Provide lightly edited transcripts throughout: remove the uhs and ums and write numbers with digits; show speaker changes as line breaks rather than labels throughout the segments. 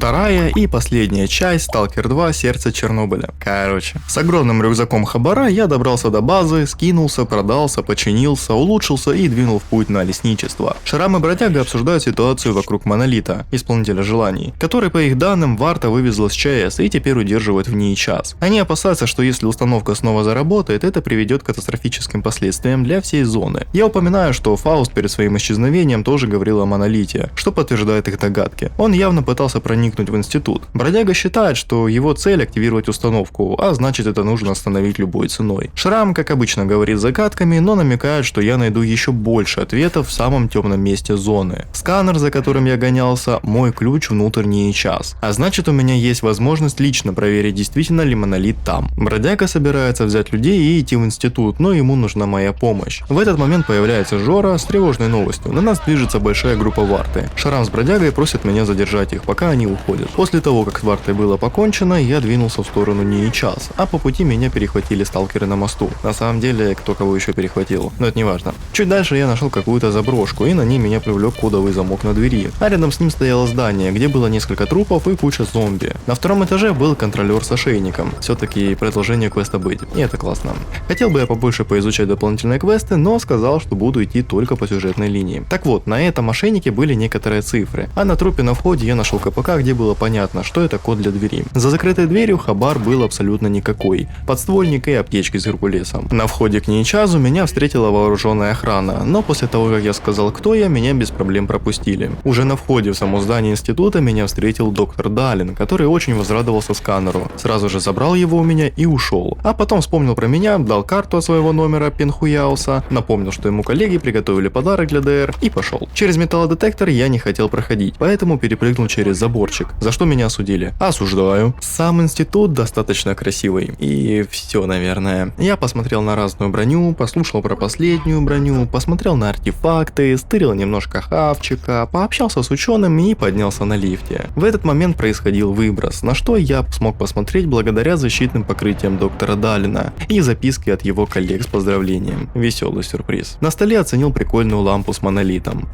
Вторая и последняя часть Сталкер 2 Сердце Чернобыля. Короче, с огромным рюкзаком хабара я добрался до базы, скинулся, продался, починился, улучшился и двинул в путь на лесничество. Шрам и Бродяга обсуждают ситуацию вокруг Монолита, исполнителя желаний, который, по их данным, Варта вывезла с ЧАЭС и теперь удерживает в ней час. Они опасаются, что если установка снова заработает, это приведет к катастрофическим последствиям для всей зоны. Я упоминаю, что Фауст перед своим исчезновением тоже говорил о Монолите, что подтверждает их догадки. Он явно пытался проникнуть в институт. Бродяга считает, что его цель активировать установку, а значит это нужно остановить любой ценой. Шрам, как обычно, говорит загадками, но намекает, что я найду еще больше ответов в самом темном месте зоны. Сканер, за которым я гонялся, мой ключ внутренний час. А значит у меня есть возможность лично проверить, действительно ли Монолит там. Бродяга собирается взять людей и идти в институт, но ему нужна моя помощь. В этот момент появляется Жора с тревожной новостью. На нас движется большая группа Варты. Шрам с Бродягой просят меня задержать их, пока они уходят. После того, как с Вартой было покончено, я двинулся в сторону НИИ час, а по пути меня перехватили сталкеры на мосту. На самом деле, кто кого еще перехватил, но это не важно. Чуть дальше я нашел какую-то заброшку, и на ней меня привлек кодовый замок на двери. А рядом с ним стояло здание, где было несколько трупов и куча зомби. На втором этаже был контролер с ошейником. Все-таки продолжение квеста быть, и это классно. Хотел бы я побольше поизучать дополнительные квесты, но сказал, что буду идти только по сюжетной линии. Так вот, на этом ошейнике были некоторые цифры, а на трупе на входе я нашел КПК, где было понятно, что это код для двери. За закрытой дверью хабар был абсолютно никакой. Подствольник и аптечки с геркулесом. На входе к Нейчазу меня встретила вооруженная охрана, но после того, как я сказал, кто я, меня без проблем пропустили. Уже на входе в само здание института меня встретил доктор Далин, который очень возрадовался сканеру. Сразу же забрал его у меня и ушел. А потом вспомнил про меня, дал карту от своего номера Пенхуяуса, напомнил, что ему коллеги приготовили подарок для ДР и пошел. Через металлодетектор я не хотел проходить, поэтому перепрыгнул через заборчик. За что меня осудили? Осуждаю. Сам институт достаточно красивый. И все, наверное. Я посмотрел на разную броню, послушал про последнюю броню, посмотрел на артефакты, стырил немножко хавчика, пообщался с учеными и поднялся на лифте. В этот момент происходил выброс, на что я смог посмотреть благодаря защитным покрытиям доктора Далина и записке от его коллег с поздравлением. Веселый сюрприз. На столе оценил прикольную лампу с монолитом.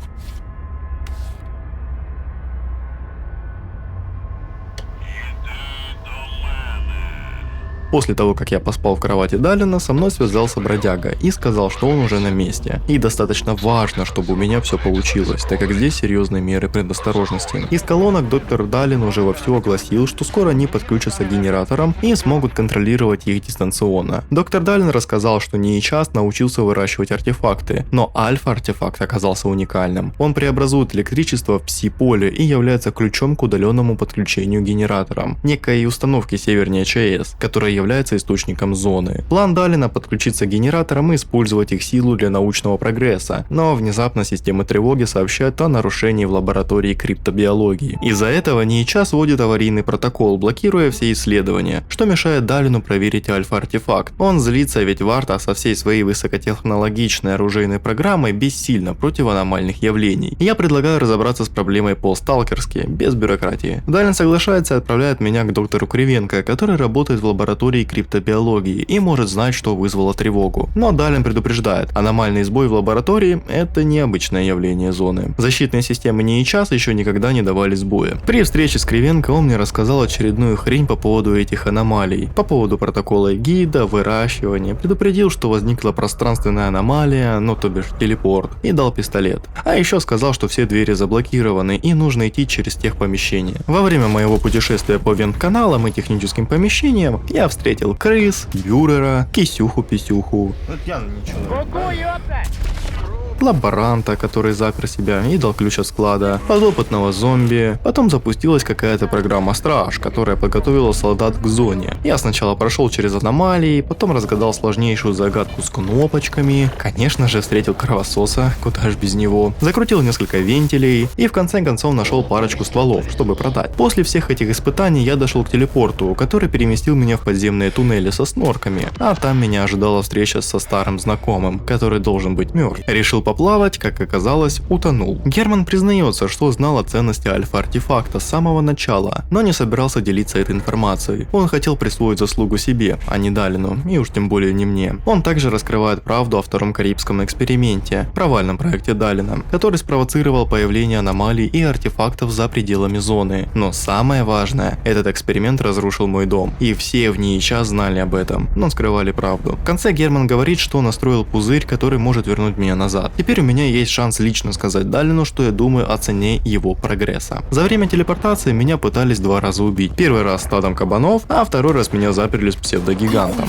После того, как я поспал в кровати Далина, со мной связался Бродяга и сказал, что он уже на месте. И достаточно важно, чтобы у меня все получилось, так как здесь серьезные меры предосторожности. Из колонок доктор Далин уже вовсю огласил, что скоро они подключатся к генераторам и смогут контролировать их дистанционно. Доктор Далин рассказал, что Нейчас научился выращивать артефакты, но альфа-артефакт оказался уникальным. Он преобразует электричество в пси-поле и является ключом к удаленному подключению к генераторам, некой установки севернее ЧАЭС, которая является источником зоны. План Далина подключиться к генераторам и использовать их силу для научного прогресса, но внезапно системы тревоги сообщают о нарушении в лаборатории криптобиологии. Из-за этого Нейчас вводит аварийный протокол, блокируя все исследования, что мешает Далину проверить альфа-артефакт. Он злится, ведь Варта со всей своей высокотехнологичной оружейной программой бессильна против аномальных явлений. Я предлагаю разобраться с проблемой по-сталкерски, без бюрократии. Далин соглашается и отправляет меня к доктору Кривенко, который работает в лаборатории криптобиологии и может знать, что вызвало тревогу. Но Далин предупреждает, аномальный сбой в лаборатории – это необычное явление зоны. Защитные системы Нейчас еще никогда не давали сбоя. При встрече с Кривенко он мне рассказал очередную хрень по поводу этих аномалий, по поводу протокола гида, выращивания, предупредил, что возникла пространственная аномалия, ну то бишь телепорт, и дал пистолет. А еще сказал, что все двери заблокированы и нужно идти через техпомещение. Во время моего путешествия по вент-каналам и техническим помещениям я встретил крыс, бюрера, кисюху-писюху. Лаборанта, который запер себя и дал ключ от склада, подопытного зомби. Потом запустилась какая-то программа Страж, которая подготовила солдат к зоне. Я сначала прошел через аномалии, потом разгадал сложнейшую загадку с кнопочками. Конечно же, встретил кровососа, куда ж без него. Закрутил несколько вентилей и в конце концов нашел парочку стволов, чтобы продать. После всех этих испытаний я дошел к телепорту, который переместил меня в подземные туннели со снорками. А там меня ожидала встреча со старым знакомым, который должен быть мертв. Решил поплавать, как оказалось, утонул. Герман признается, что знал о ценности альфа-артефакта с самого начала, но не собирался делиться этой информацией. Он хотел присвоить заслугу себе, а не Далину, и уж тем более не мне. Он также раскрывает правду о втором карибском эксперименте, провальном проекте Далина, который спровоцировал появление аномалий и артефактов за пределами зоны. Но самое важное, этот эксперимент разрушил мой дом, и все в НИИЧА знали об этом, но скрывали правду. В конце Герман говорит, что настроил пузырь, который может вернуть меня назад. Теперь у меня есть шанс лично сказать Далину, что я думаю о цене его прогресса. За время телепортации меня пытались 2 раза убить. Первый раз стадом кабанов, а второй раз меня заперли с псевдогигантом.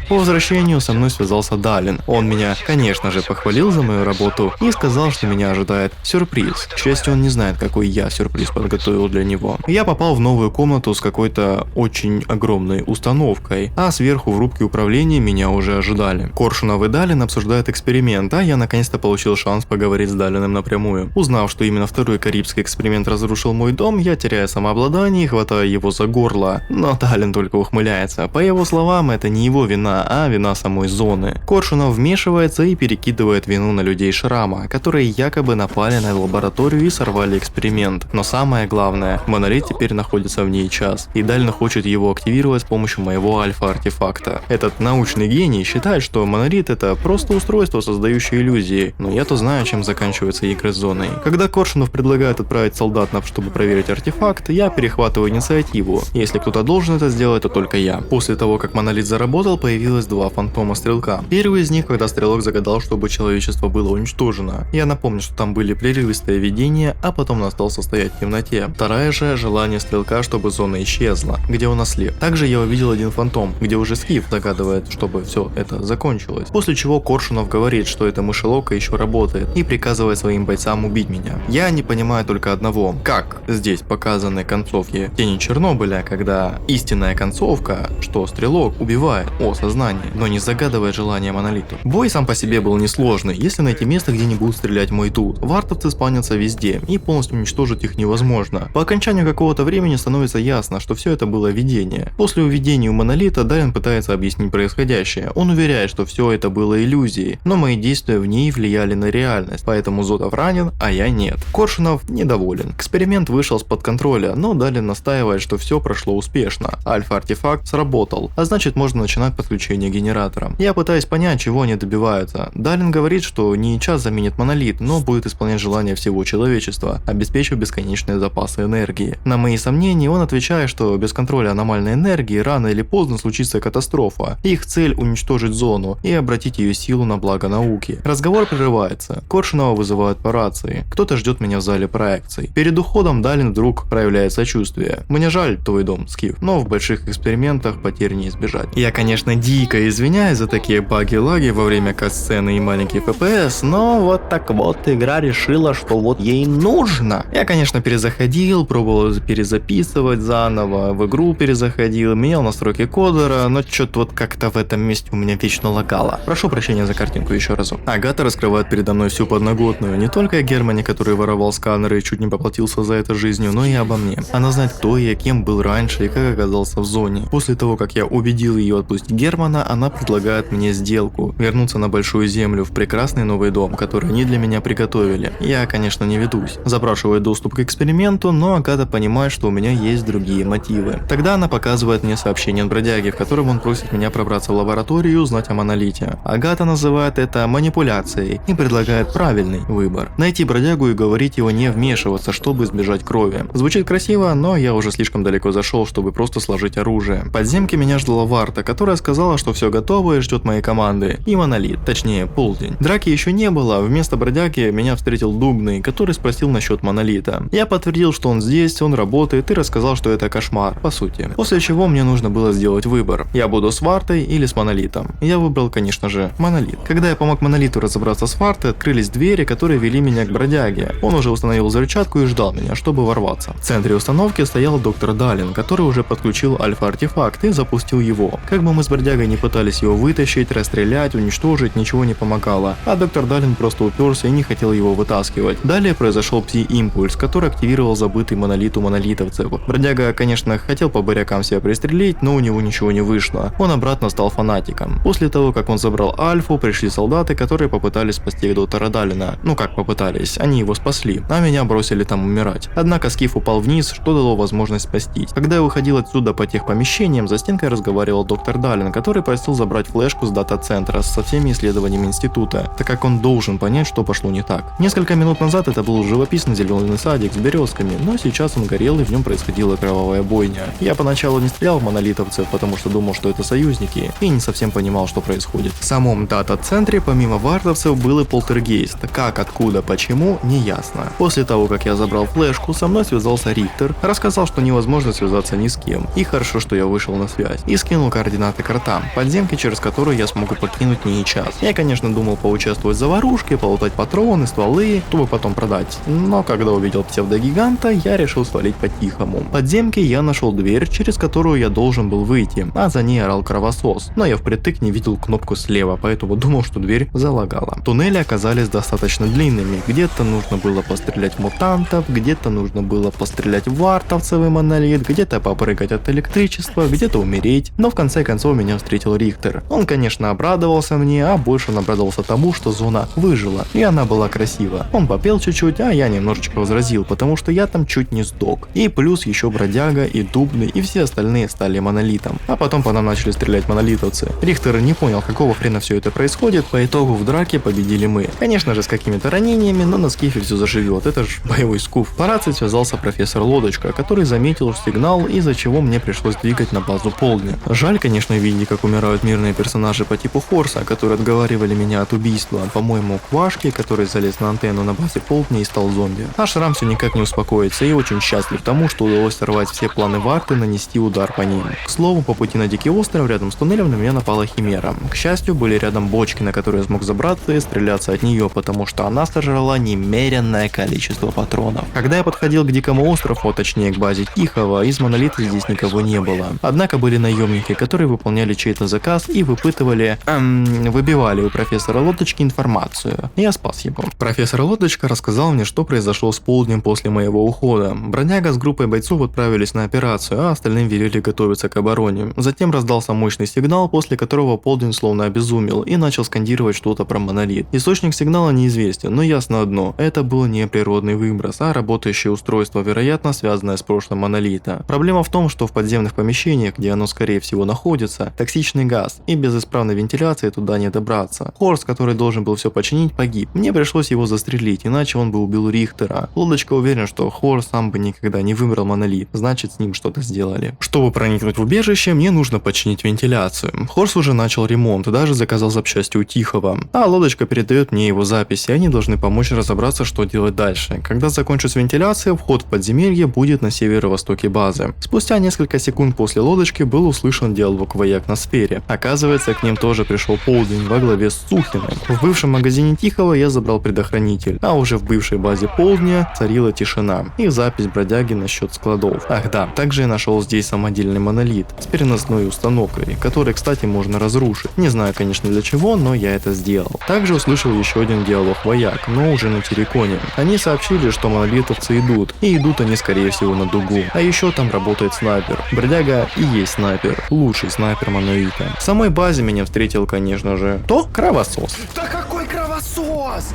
По возвращению со мной связался Далин. Он меня, конечно же, похвалил за мою работу и сказал, что меня ожидает сюрприз. К счастью, он не знает, какой я сюрприз подготовил для него. Я попал в новую комнату с какой-то очень огромной установкой, а сверху в рубке управления меня уже ожидали. Коршунов и Далин обсуждают эксперимент, а я наконец-то получил шанс поговорить с Далиным напрямую. Узнав, что именно второй карибский эксперимент разрушил мой дом, я теряю самообладание и хватаю его за горло. Но Далин только ухмыляется. По его словам, это не его вина, а вина самой зоны. Коршунов вмешивается и перекидывает вину на людей Шрама, которые якобы напали на лабораторию и сорвали эксперимент. Но самое главное, монолит теперь находится в НИИЧА, и Далин хочет его активировать с помощью моего альфа-артефакта. Этот научный гений считает, что монолит это просто устройство, создающее иллюзии, но я-то знаю, чем заканчиваются игры с зоной. Когда Коршунов предлагает отправить солдат, чтобы проверить артефакт, я перехватываю инициативу. Если кто-то должен это сделать, то только я. После того, как монолит заработал, появилось 2 фантома стрелка. Первый из них, когда стрелок загадал, чтобы человечество было уничтожено. Я напомню, что там были прерывистые видения, а потом он остался стоять в темноте. Вторая же желание стрелка, чтобы зона исчезла, где он ослеп. Также я увидел один фантом, где уже Скиф загадывает, чтобы все это закончилось. После чего Коршунов говорит, что эта мышеловка еще работает и приказывает своим бойцам убить меня. Я не понимаю только одного. Как здесь показаны концовки Тени Чернобыля, когда истинная концовка, что стрелок убивает сознание, но не загадывая желание монолиту. Бой сам по себе был несложный, если найти место, где не будут стрелять мой тут. Вартовцы спавнятся везде, и полностью уничтожить их невозможно. По окончанию какого-то времени становится ясно, что все это было видение. После увидения у монолита Далин пытается объяснить происходящее. Он уверяет, что все это было иллюзией, но мои действия в ней влияли на реальность, поэтому Зотов ранен, а я нет. Коршунов недоволен. Эксперимент вышел из-под контроля, но Далин настаивает, что все прошло успешно. Альфа-артефакт сработал, а значит можно начинать подключение генератора. Я пытаюсь понять, чего они добиваются. Далин говорит, что НИИЧА заменит монолит, но будет исполнять желания всего человечества, обеспечив бесконечные запасы энергии. На мои сомнения он отвечает, что без контроля аномальной энергии рано или поздно случится катастрофа. Их цель уничтожить зону и обратить ее силу на благо науки. Разговор прерывается. Коршунова вызывают по рации. Кто-то ждет меня в зале проекций. Перед уходом Далин вдруг проявляет сочувствие. Мне жаль твой дом, Скиф, но в больших экспериментах потерь не избежать. Я, конечно, дико извиняюсь за такие баги-лаги во время кат-сцены и маленький FPS, но вот так вот игра решила, что вот ей нужно. Я, конечно, перезаходил, пробовал перезаписывать заново, в игру перезаходил, менял настройки кодера, но что-то вот как-то в этом месте у меня вечно лагало. Прошу прощения за картинку еще разок. Агата раскрывает передо мной всю подноготную, не только о Германе, который воровал сканеры и чуть не поплатился за это жизнью, но и обо мне. Она знает, кто я, кем был раньше и как оказался в зоне. После того, как я убедил ее отпустить Германа, она предлагает мне сделку, вернуться на Большую Землю в прекрасный новый дом, который они для меня приготовили. Я, конечно, не ведусь. Запрашиваю доступ к эксперименту, но Агата понимает, что у меня есть другие мотивы. Тогда она показывает мне сообщение от бродяги, в котором он просит меня пробраться в лабораторию и узнать о монолите. Агата называет это манипуляцией и предлагает правильный выбор. Найти бродягу и говорить его не вмешиваться, чтобы избежать крови. Звучит красиво, но я уже слишком далеко зашел, чтобы просто сложить оружие. В подземке меня ждала Варта, которая сказала, что все готово и ждет моей команды. И монолит, точнее полдень. Драки еще не было, вместо бродяги меня встретил Дубный, который спросил насчет монолита. Я подтвердил, что он здесь, он работает и рассказал, что это кошмар, по сути. После чего мне нужно было сделать выбор. Я буду с Вартой или с монолитом. Я выбрал, конечно же, монолит. Когда я помог монолиту разобраться с Вартой, открылись двери, которые вели меня к бродяге. Он уже установил взрывчатку и ждал меня, чтобы ворваться. В центре установки стоял доктор Далин, который уже подключил альфа-артефакт и запустил его. Как бы мы с бродягой как они пытались его вытащить, расстрелять, уничтожить, ничего не помогало, а доктор Далин просто уперся и не хотел его вытаскивать. Далее произошел пси-импульс, который активировал забытый монолит у монолитовцев. Бродяга, конечно, хотел по бурякам себя пристрелить, но у него ничего не вышло. Он обратно стал фанатиком. После того, как он забрал Альфу, пришли солдаты, которые попытались спасти доктора Далина. Ну как попытались, они его спасли, а меня бросили там умирать. Однако Скиф упал вниз, что дало возможность спастись. Когда я выходил отсюда по тех помещениям, за стенкой разговаривал доктор Далин, который просил забрать флешку с дата-центра со всеми исследованиями института, так как он должен понять, что пошло не так. Несколько минут назад это был живописный зеленый садик с березками, но сейчас он горел и в нем происходила кровавая бойня. Я поначалу не стрелял в монолитовцев, потому что думал, что это союзники, и не совсем понимал, что происходит. В самом дата-центре помимо вартовцев был и полтергейст. Как, откуда, почему, не ясно. После того, как я забрал флешку, со мной связался Рихтер, рассказал, что невозможно связаться ни с кем, и хорошо, что я вышел на связь, и скинул координаты карта, подземки, через которую я смогу покинуть не час. Я, конечно, думал поучаствовать в заварушке, полутать патроны, стволы, чтобы потом продать, но когда увидел псевдогиганта, я решил свалить по-тихому. В подземке я нашел дверь, через которую я должен был выйти, а за ней орал кровосос, но я впритык не видел кнопку слева, поэтому думал, что дверь залагала. Туннели оказались достаточно длинными, где-то нужно было пострелять в мутантов, где-то нужно было пострелять в вартовцев и монолит, где-то попрыгать от электричества, где-то умереть, но в конце концов меня встретил Рихтер. Он, конечно, обрадовался мне, а больше он обрадовался тому, что зона выжила, и она была красива. Он попел чуть-чуть, а я немножечко возразил, потому что я там чуть не сдох. И плюс еще Бродяга и Дубный и все остальные стали монолитом. А потом по нам начали стрелять монолитовцы. Рихтер не понял, какого хрена все это происходит, по итогу в драке победили мы. Конечно же с какими-то ранениями, но на Скифе все заживет, это ж боевой скуф. По рации связался профессор Лодочка, который заметил сигнал, из-за чего мне пришлось двигать на базу Полдня. Жаль, конечно, видеть, как умирают мирные персонажи по типу Хорса, которые отговаривали меня от убийства. По-моему, Квашки, который залез на антенну на базе Полдня и стал зомби. А Шрам все никак не успокоится и очень счастлив тому, что удалось сорвать все планы Варты нанести удар по ним. К слову, по пути на Дикий остров рядом с туннелем на меня напала Химера. К счастью, были рядом бочки, на которые я смог забраться и стреляться от нее, потому что она сожрала немеренное количество патронов. Когда я подходил к Дикому острову, а точнее к базе Тихого, из монолита здесь никого не было. Однако были наемники, которые выполняли чей-то заказ и выбивали у профессора Лодочки информацию. Я спас его. Профессор Лодочка рассказал мне, что произошло с Полднем после моего ухода. Бродяга с группой бойцов отправились на операцию, а остальным велели готовиться к обороне. Затем раздался мощный сигнал, после которого Полдень словно обезумел и начал скандировать что-то про монолит. Источник сигнала неизвестен, но ясно одно, это был не природный выброс, а работающее устройство, вероятно, связанное с прошлым монолита. Проблема в том, что в подземных помещениях, где оно скорее всего находится, токсичный газ, и без исправной вентиляции туда не добраться. Хорс, который должен был все починить, погиб. Мне пришлось его застрелить, иначе он бы убил Рихтера. Лодочка уверен, что Хорс сам бы никогда не выбрал монолит, значит с ним что-то сделали. Чтобы проникнуть в убежище, мне нужно починить вентиляцию. Хорс уже начал ремонт и даже заказал запчасти у Тихого. А Лодочка передает мне его записи, они должны помочь разобраться, что делать дальше. Когда закончится вентиляция, вход в подземелье будет на северо-востоке базы. Спустя несколько секунд после Лодочки был услышан диалог вояк на сфере. Оказывается, к ним тоже пришел Полдень во главе с Сухиным. В бывшем магазине Тихого я забрал предохранитель, а уже в бывшей базе Полдня царила тишина и запись Бродяги насчет складов. Ах да, также я нашел здесь самодельный монолит с переносной установкой, который, кстати, можно разрушить. Не знаю, конечно, для чего, но я это сделал. Также услышал еще один диалог вояк, но уже на Терриконе. Они сообщили, что монолитовцы идут, и идут они скорее всего на дугу. А еще там работает снайпер. Бродяга и есть снайпер, лучший снайпер монолита. В самой базе меня встретил, конечно же, Кровосос.
Да какой кровосос?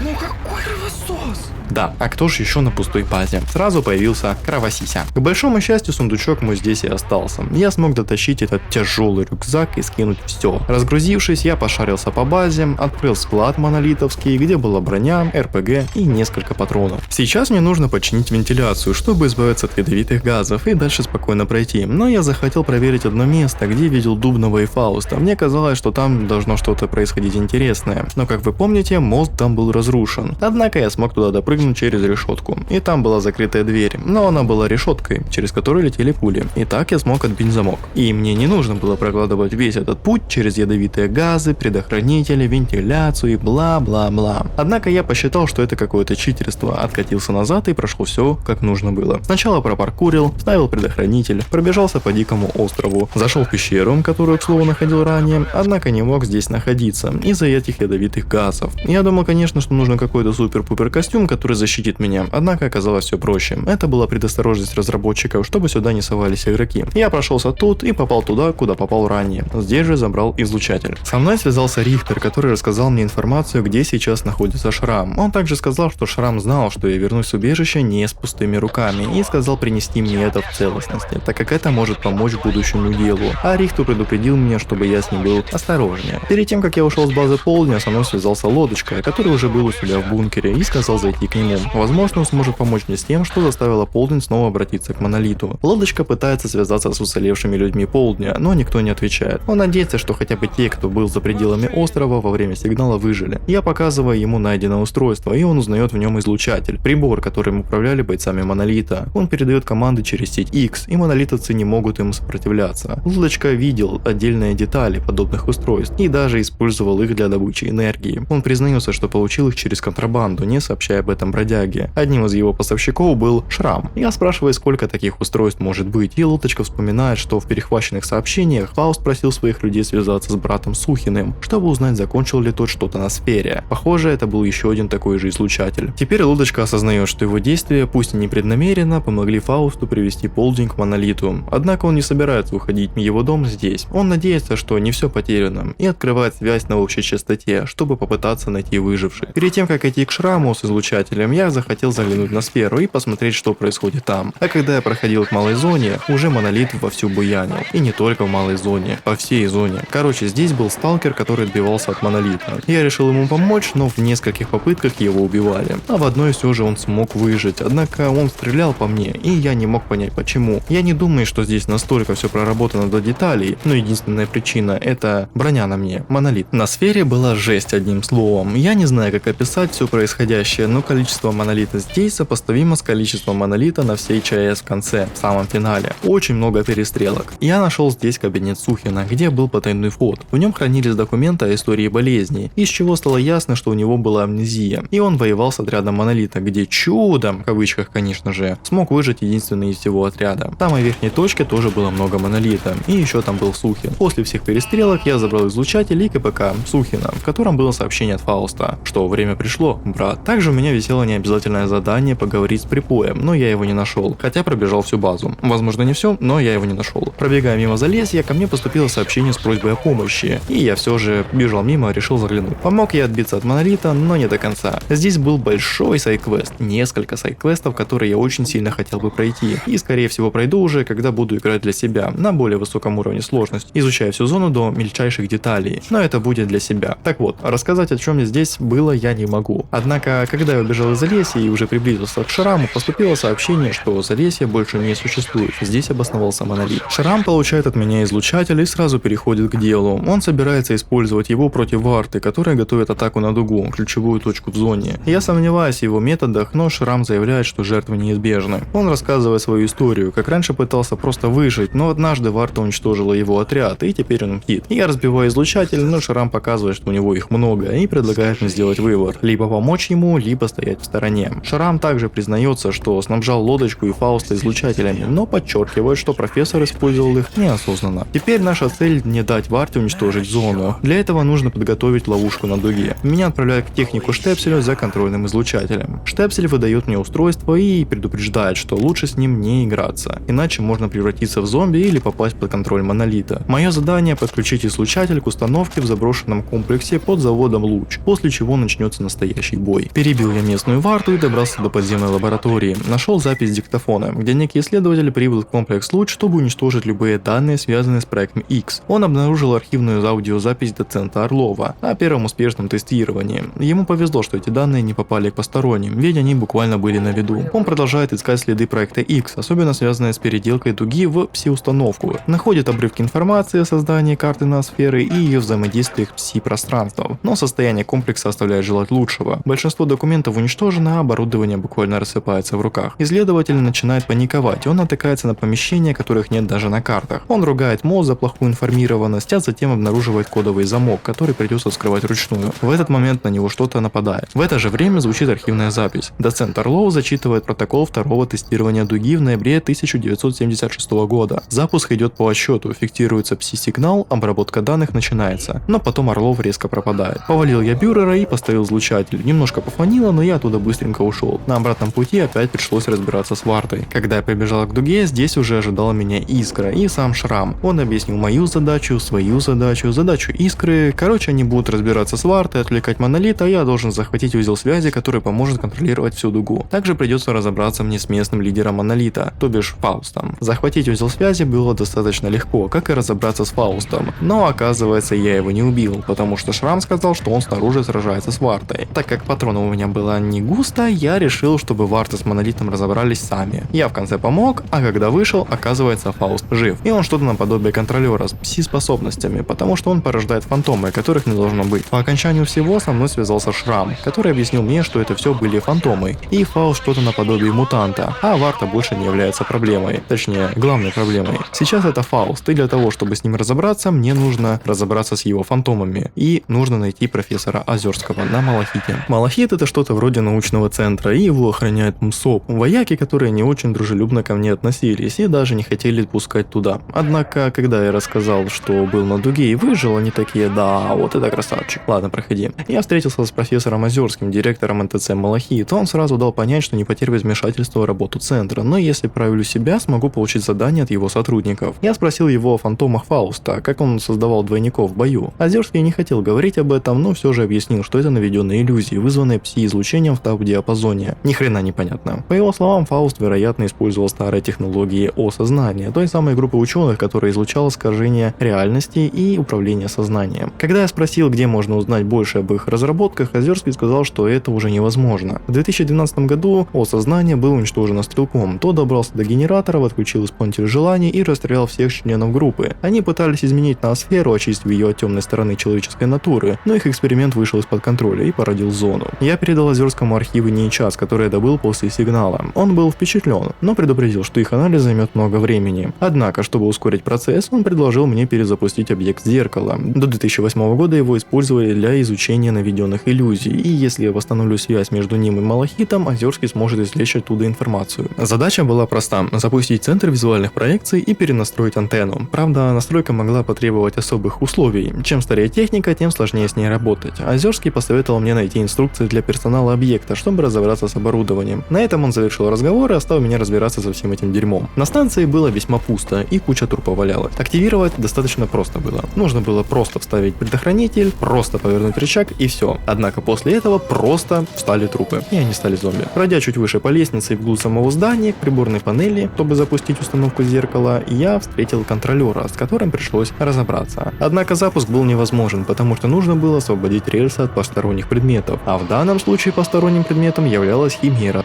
Ну какой кровосос?
Да, а кто же еще на пустой базе? Сразу появился Кровосися. К большому счастью, сундучок мой здесь и остался. Я смог дотащить этот тяжелый рюкзак и скинуть все. Разгрузившись, я пошарился по базе, открыл склад монолитовский, где была броня, РПГ и несколько патронов. Сейчас мне нужно починить вентиляцию, чтобы избавиться от ядовитых газов и дальше спокойно пройти. Но я захотел проверить одно место, где видел Дубного и Фауста. Мне казалось, что там должно что-то происходить интересное. Но как вы помните, мост там был разрушен. Однако я смог туда допрыгнуть прыгнуть через решетку. И там была закрытая дверь, но она была решеткой, через которую летели пули. И так я смог отбить замок. И мне не нужно было прокладывать весь этот путь через ядовитые газы, предохранители, вентиляцию и бла-бла-бла. Однако я посчитал, что это какое-то читерство, откатился назад и прошло все как нужно было. Сначала пропаркурил, вставил предохранитель, пробежался по дикому острову, зашел в пещеру, которую, к слову, находил ранее, однако не мог здесь находиться из-за этих ядовитых газов. Я думал, конечно, что нужно какой-то супер-пупер костюм, который защитит меня, однако оказалось все проще. Это была предосторожность разработчиков, чтобы сюда не совались игроки. Я прошелся тут и попал туда, куда попал ранее. Здесь же забрал излучатель. Со мной связался Рихтер, который рассказал мне информацию, где сейчас находится Шрам. Он также сказал, что Шрам знал, что я вернусь в убежище не с пустыми руками, и сказал принести мне это в целостности, так как это может помочь будущему делу. А Рихтер предупредил меня, чтобы я с ним был осторожнее. Перед тем, как я ушел с базы Полдня, со мной связался Лодочка, который уже был у себя в бункере, и сказал зайти к нему. Возможно, он сможет помочь мне с тем, что заставило Полдень снова обратиться к Монолиту. Лодочка пытается связаться с уцелевшими людьми Полдня, но никто не отвечает. Он надеется, что хотя бы те, кто был за пределами острова во время сигнала, выжили. Я показываю ему найденное устройство, и он узнает в нем излучатель, прибор, которым управляли бойцами Монолита. Он передает команды через сеть X, и монолитовцы не могут им сопротивляться. Лодочка видел отдельные детали подобных устройств и даже использовал их для добычи энергии. Он признается, что получил их через контрабанду, не сообщая об этом бродяге. Одним из его поставщиков был Шрам. Я спрашиваю, сколько таких устройств может быть, и Лодочка вспоминает, что в перехваченных сообщениях Фауст просил своих людей связаться с братом Сухиным, чтобы узнать, закончил ли тот что-то на сфере. Похоже, это был еще один такой же излучатель. Теперь Лодочка осознает, что его действия, пусть и непреднамеренно, помогли Фаусту привести Полдень к Монолиту. Однако он не собирается уходить в его дом здесь. Он надеется, что не все потеряно, и открывает связь на общей частоте, чтобы попытаться найти выживших. Перед тем, как идти к Шраму с излучателем, я захотел заглянуть на сферу и посмотреть, что происходит там. А когда я проходил к малой зоне, уже Монолит вовсю буянил. И не только в малой зоне, по всей зоне. Короче, здесь был сталкер, который отбивался от Монолита. Я решил ему помочь, но в нескольких попытках его убивали. А в одной все же он смог выжить, однако он стрелял по мне, и я не мог понять почему. Я не думаю, что здесь настолько все проработано до деталей, но единственная причина — это броня на мне, Монолит. На сфере была жесть, одним словом. Я не знаю, как описать все происходящее, но количество Монолита здесь сопоставимо с количеством Монолита на всей ЧС в конце, в самом финале. Очень много перестрелок. Я нашел здесь кабинет Сухина, где был потайной вход. В нем хранились документы о истории болезни, из чего стало ясно, что у него была амнезия. И он воевал с отрядом Монолита, где чудом, в кавычках, конечно же, смог выжить единственный из всего отряда. В самой верхней точке тоже было много Монолита, и еще там был Сухин. После всех перестрелок я забрал излучатель и КПК Сухина, в котором было сообщение от Фауста, что время пришло, брат. Также у меня висело необязательное задание поговорить с Припоем, но я его не нашел, хотя пробежал всю базу. Возможно, не все, но я его не нашел. Пробегая мимо Залесья, ко мне поступило сообщение с просьбой о помощи, и я все же бежал мимо, решил заглянуть. Помог я отбиться от Монолита, но не до конца. Здесь был большой сайд-квест, несколько сайд-квестов, которые я очень сильно хотел бы пройти, и скорее всего пройду уже, когда буду играть для себя, на более высоком уровне сложности, изучая всю зону до мельчайших деталей, но это будет для себя. Так вот, рассказать, о чем здесь было, я не могу. Однако, когда я убежал из Залесья и уже приблизился к Шраму, поступило сообщение, что Залесья больше не существует, здесь обосновался Монолит. Шрам получает от меня излучатель и сразу переходит к делу. Он собирается использовать его против Варты, которая готовит атаку на дугу, ключевую точку в зоне. Я сомневаюсь в его методах, но Шрам заявляет, что жертвы неизбежны. Он рассказывает свою историю, как раньше пытался просто выжить, но однажды Варта уничтожила его отряд, и теперь он мстит. Я разбиваю излучатель, но Шрам показывает, что у него их много, и предлагает мне сделать выбор: либо помочь ему, либо стоять в стороне. Шрам также признается, что снабжал Лодочку и Фауста излучателями, но подчеркивает, что профессор использовал их неосознанно. Теперь наша цель — не дать Варте уничтожить зону. Для этого нужно подготовить ловушку на дуге. Меня отправляют к технику Штепселю за контрольным излучателем. Штепсель выдает мне устройство и предупреждает, что лучше с ним не играться, иначе можно превратиться в зомби или попасть под контроль Монолита. Мое задание — подключить излучатель к установке в заброшенном комплексе под заводом Луч, после чего начнется настоящий бой. Перебил я местную Варту и добрался до подземной лаборатории. Нашел запись диктофона, где некий исследователь прибыл в комплекс Луч, чтобы уничтожить любые данные, связанные с проектом X. Он обнаружил архивную аудиозапись доцента Орлова о первом успешном тестировании. Ему повезло, что эти данные не попали к посторонним, ведь они буквально были на виду. Он продолжает искать следы проекта X, особенно связанные с переделкой дуги в пси-установку. Находит обрывки информации о создании карты ноосферы и ее взаимодействиях с пси-пространством. Но состояние комплекса оставляет желать лучшего. Большинство документов уничтожено, а оборудование буквально рассыпается в руках. Исследователь начинает паниковать, он натыкается на помещения, которых нет даже на картах. Он ругает МОЗ за плохую информированность, а затем обнаруживает кодовый замок, который придется вскрывать вручную. В этот момент на него что-то нападает. В это же время звучит архивная запись. Доцент Орлов зачитывает протокол второго тестирования дуги в ноябре 1976 года. Запуск идет по отсчету, фиксируется пси-сигнал, обработка данных начинается. Но потом Орлов резко пропадает. Повалил я бюрера и поставил излучатель. Немножко пофанило, но я оттуда быстренько ушел. На обратном пути опять пришлось разбираться с вартой. Когда я прибежал к дуге, здесь уже ожидала меня Искра и сам Шрам. Он объяснил мою задачу, свою задачу, задачу Искры. Короче, они будут разбираться с вартой, отвлекать монолит, а я должен захватить узел связи, который поможет контролировать всю дугу. Также придется разобраться мне с местным лидером монолита, то бишь Фаустом. Захватить узел связи было достаточно легко, как и разобраться с Фаустом. Но оказывается, я его не убил, потому что Шрам сказал, что он снаружи сражается с вартой. Так как патронов у меня было не густо, я решил, чтобы варта с монолитом разобрались сами. Я в конце помог, а когда вышел, оказывается, Фауст жив. И он что-то наподобие контролера с пси-способностями, потому что он порождает фантомы, которых не должно быть. По окончанию всего со мной связался Шрам, который объяснил мне, что это все были фантомы, и Фауст что-то наподобие мутанта, а варта больше не является проблемой, точнее, главной проблемой. Сейчас это Фауст, и для того, чтобы с ним разобраться, мне нужно разобраться с его фантомами, и нужно найти профессора Озерского на Малахите. Малахит — это что-то вроде научного центра, и его охраняет МСОП, вояки, которые не очень дружелюбно ко мне относились и даже не хотели пускать туда. Однако, когда я рассказал, что был на дуге и выжил, они такие: да, вот это красавчик, ладно, проходи. Я встретился с профессором Озерским, директором НТЦ Малахит. Он сразу дал понять, что не потерпит вмешательства в работу центра, но если проявлю себя, смогу получить задание от его сотрудников. Я спросил его о фантомах Фауста, как он создавал двойников в бою. Озерский не хотел говорить об этом, но все же объяснил, что это наведенные иллюзии, вызванные пси-излучением в тау-диапазоне. Ни хрена непонятно. По его словам, Фауст, вероятно, использовал старые технологии осознания, той самой группы ученых, которая излучала искажение реальности и управление сознанием. Когда я спросил, где можно узнать больше об их разработках, Озерский сказал, что это уже невозможно. В 2012 году осознание было уничтожено стрелком. Тот добрался до генераторов, отключил исполнитель желаний и расстрелял всех членов группы. Они пытались изменить ноосферу, очистив ее от темной стороны человеческой натуры, но их эксперимент вышел из-под контроля и породил зону. Я передал Озерскому архивы НИИ-ЧАС, которые я добыл после сигнала. Он был впечатлен, но предупредил, что их анализ займет много времени. Однако, чтобы ускорить процесс, он предложил мне перезапустить объект зеркала. До 2008 года его использовали для изучения наведенных иллюзий, и если я восстановлю связь между ним и Малахитом, Озерский сможет извлечь оттуда информацию. Задача была проста: запустить центр визуальных проекций и перенастроить антенну. Правда, настройка могла потребовать особых условий. Чем старее техника, тем сложнее с ней работать. Озерский посоветовал мне найти инструкции для персонала объекта, чтобы разобраться с оборудованием. На этом он завершил разговор и оставил меня разбираться со всем этим дерьмом. На станции было весьма пусто, и куча трупов валялась. Активировать достаточно просто было. Нужно было просто вставить предохранитель, просто повернуть рычаг и все. Однако после этого просто встали трупы, и они стали зомби. Пройдя чуть выше по лестнице и вглубь самого здания, к приборной панели, чтобы запустить установку зеркала, я встретил контролера, с которым пришлось разобраться. Однако запуск был невозможен, потому что нужно было освободить рельсы от посторонних предметов, а в данном случае посторонним предметом являлась химера.